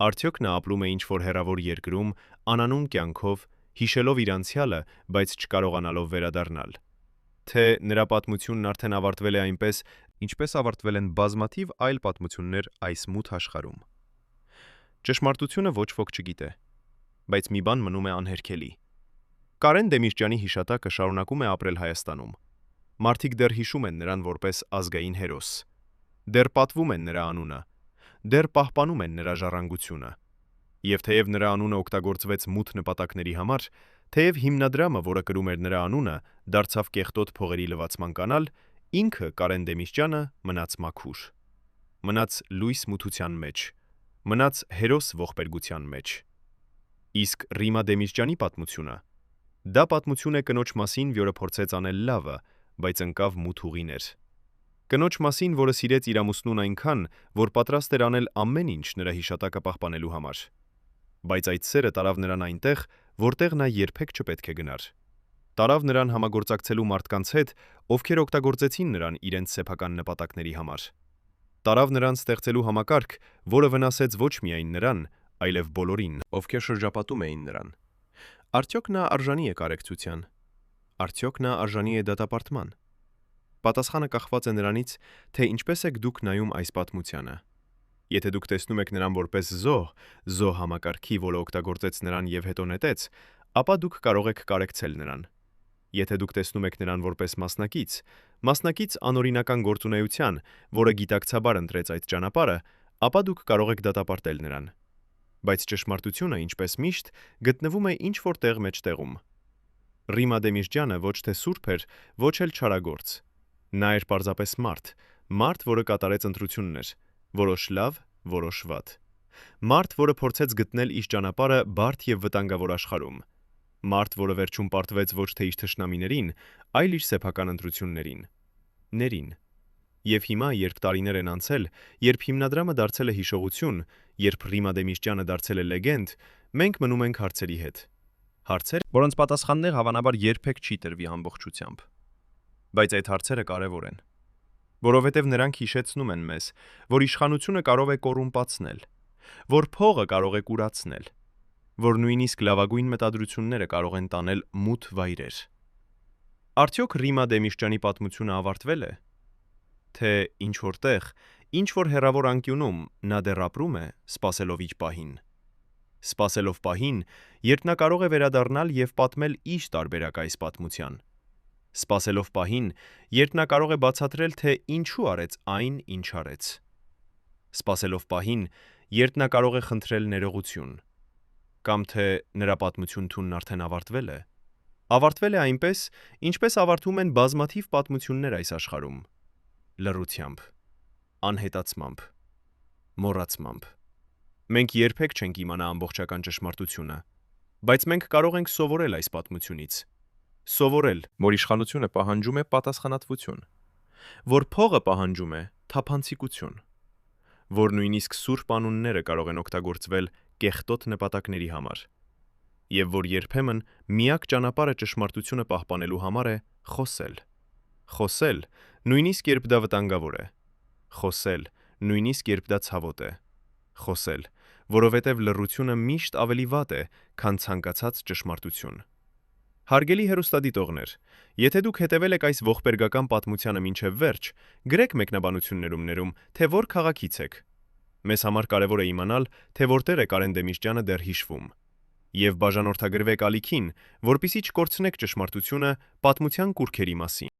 Արդյոք նա ապրում է ինչ-որ հեռավոր երկրում, անանուն կյանքով, հիշելով իր անցյալը, բայց չկարողանալով վերադառնալ։ Թե նրա պատմությունն արդեն ավարտվել է այնպես, ինչպես ավարտվել են բազմաթիվ այլ պատմություններ այս մութ աշխարհում։ Ճշմարտությունը ոչ ոք չգիտե, բայց մի բան մնում է անհերքելի։ Կարեն Դեմիրճյանի հիշատակը շարունակում է ապրել Հայաստանում։ Մարդիկ դեռ հիշում են նրան որպես ազգային հերոս, դեռ պատվում են նրա անունը, դեռ պահպանում են նրա ժառանգությունը։ Եվ թեև նրա անունը օգտագործվեց մութ նպատակների համար, թեև հիմնադրամը, որը կրում էր նրա անունը, դարձավ կեղտոտ փողերի լվացման կանալ, ինքը Կարեն Դեմիրճյանը մնաց մաքուր։ Մնաց լույս մութության մեջ, մնաց հերոս ողբերգության մեջ։ Իսկ Ռիմա Դեմիրճյանի պատմությունը, դա պատմություն է կնոջ մասին, որը փորձեց անել լավը, բայց ընկավ մութ ուղիներ։ Կնոջ մասին, որը սիրեց իր ամուսնուն այնքան, որ պատրաստ էր անել ամեն ինչ նրա հիշատակը պահպանելու համար։ Բայց այդ սերը տարավ նրան այնտեղ, որտեղ նա երբեք չպետք է գնար։ Տարավ նրան համագործակցելու մարդկանց հետ, ովքեր օգտագործեցին նրան իրենց սեփական նպատակների համար։ Տարավ նրան ստեղծելու համակարգ, որը վնասեց ոչ միայն նրան, այլև բոլորին, ովքեր շրջապատում էին նրան։ Արդյոք նա արժանի է կարեկցության։ Արդյոք նա արժանի է դատապարտման։ Պատասխանը կախված է նրանից, թե ինչպես եք դուք նայում այս պատմությանը։ Եթե դուք տեսնում եք նրան որպես զոհ համակարգի, որը օգտագործեց նրան եւ հետո նետեց, ապա դուք կարող եք կարեկցել նրան։ Եթե դուք տեսնում եք նրան որպես մասնակից անօրինական գործունեության, որը գիտակցաբար ընտրեց այդ ճանապարհը, ապա դուք կարող եք դատապարտել նրան։ Բայց ճշմարտությունը, ինչպես միշտ, գտնվում է ինչ-որ տեղ մեջտեղում։ Ռիմա Դեմիրճյանը ոչ թե սուրբ էր, ոչ էլ չարագործ։ Նա էր պարզապես մարդ, որը կատարեց ընտրություններ, որոշ լավ, որոշ վատ։ Մարդ, որը փորձեց գտնել իր ճանապարհը բարդ եւ վտանգավոր աշխարհում։ Մարդ, որը վերջում պարտվեց ոչ թե իր թշնամիներին, այլ իր սեփական ընտրություններին։ Եվ հիմա, երբ տարիներ են անցել, երբ հիմնադրամը դարձել է հիշողություն, երբ Ռիմա Դեմիրճյանը դարձել է լեգենդ, մենք մնում ենք հարցերի հետ։ Հարցեր, Որոնց պատասխաններ հավանաբար երբեք չի տրվի ամբողջությամբ։ բայց այդ հարցերը կարևոր են, որովհետև նրանք հիշեցնում են մեզ, որ իշխանությունը կարող է կոռումպացնել, որ փողը կարող է կուրացնել, որ նույնիսկ լավագույն մտադրությունները կարող են տանել մութ վայրեր։ Արդյոք Ռիմա Դեմիրճյանի պատմությունը ավարտվել է, թե ինչ որտեղ, ինչ որ հեռավոր անկյունում նա դեռ ապրում է, սպասելով իր պահին։ Սպասելով պահին, երբ նա կարող է վերադառնալ եւ պատմել իր տարբերակ այս պատմության։ Սպասելով պահին, երբ նա կարող է բացատրել, թե ինչու արեց այն, ինչ արեց։ Սպասելով պահին, երբ նա կարող է խնդրել ներողություն։ Կամ թե նրա պատմություն թունն արդեն ավարտվել է։ Ավարտվել է այնպես, ինչպես ավարտվում են բազմաթիվ պատմություններ այս աշխարհում՝ լռությամբ, անհետացմամբ, մոռացմամբ։ Մենք երբեք չենք իմանա ամբողջական ճշմարտությունը, բայց մենք կարող ենք սովորել այս պատմությունից։ Սովորել, Որ իշխանությունը պահանջում է պատասխանատվություն, որ փողը պահանջում է թափանցիկություն, որ նույնիսկ սուրբ անունները կարող են օգտագործվել կեղտոտ նպատակների համար, եւ որ երբեմն միակ ճանապարհը ճշմարտությունը պահպանելու համար է խոսել, նույնիսկ երբ դա վտանգավոր է, խոսել, նույնիսկ երբ դա ցավոտ է, խոսել, որովհետև լռությունը միշտ ավելի վատ է, քան ցանկացած ճշմարտություն։ Հարգելի հեռուստադիտողներ, եթե դուք հետևել եք այս ողբերգական պատմությանը մինչև վերջ, գրեք մեկնաբանություններում, թե որ քաղաքից եք։ Մեզ համար կարևոր է իմանալ, թե որտեղ է Կարեն Դեմիրճյանը դեռ հիշվում։ Եվ բաժանորդագրվեք ալիքին, որպեսզի չկորցնեք ճշմարտությունը պատմության կուռքերի մասին։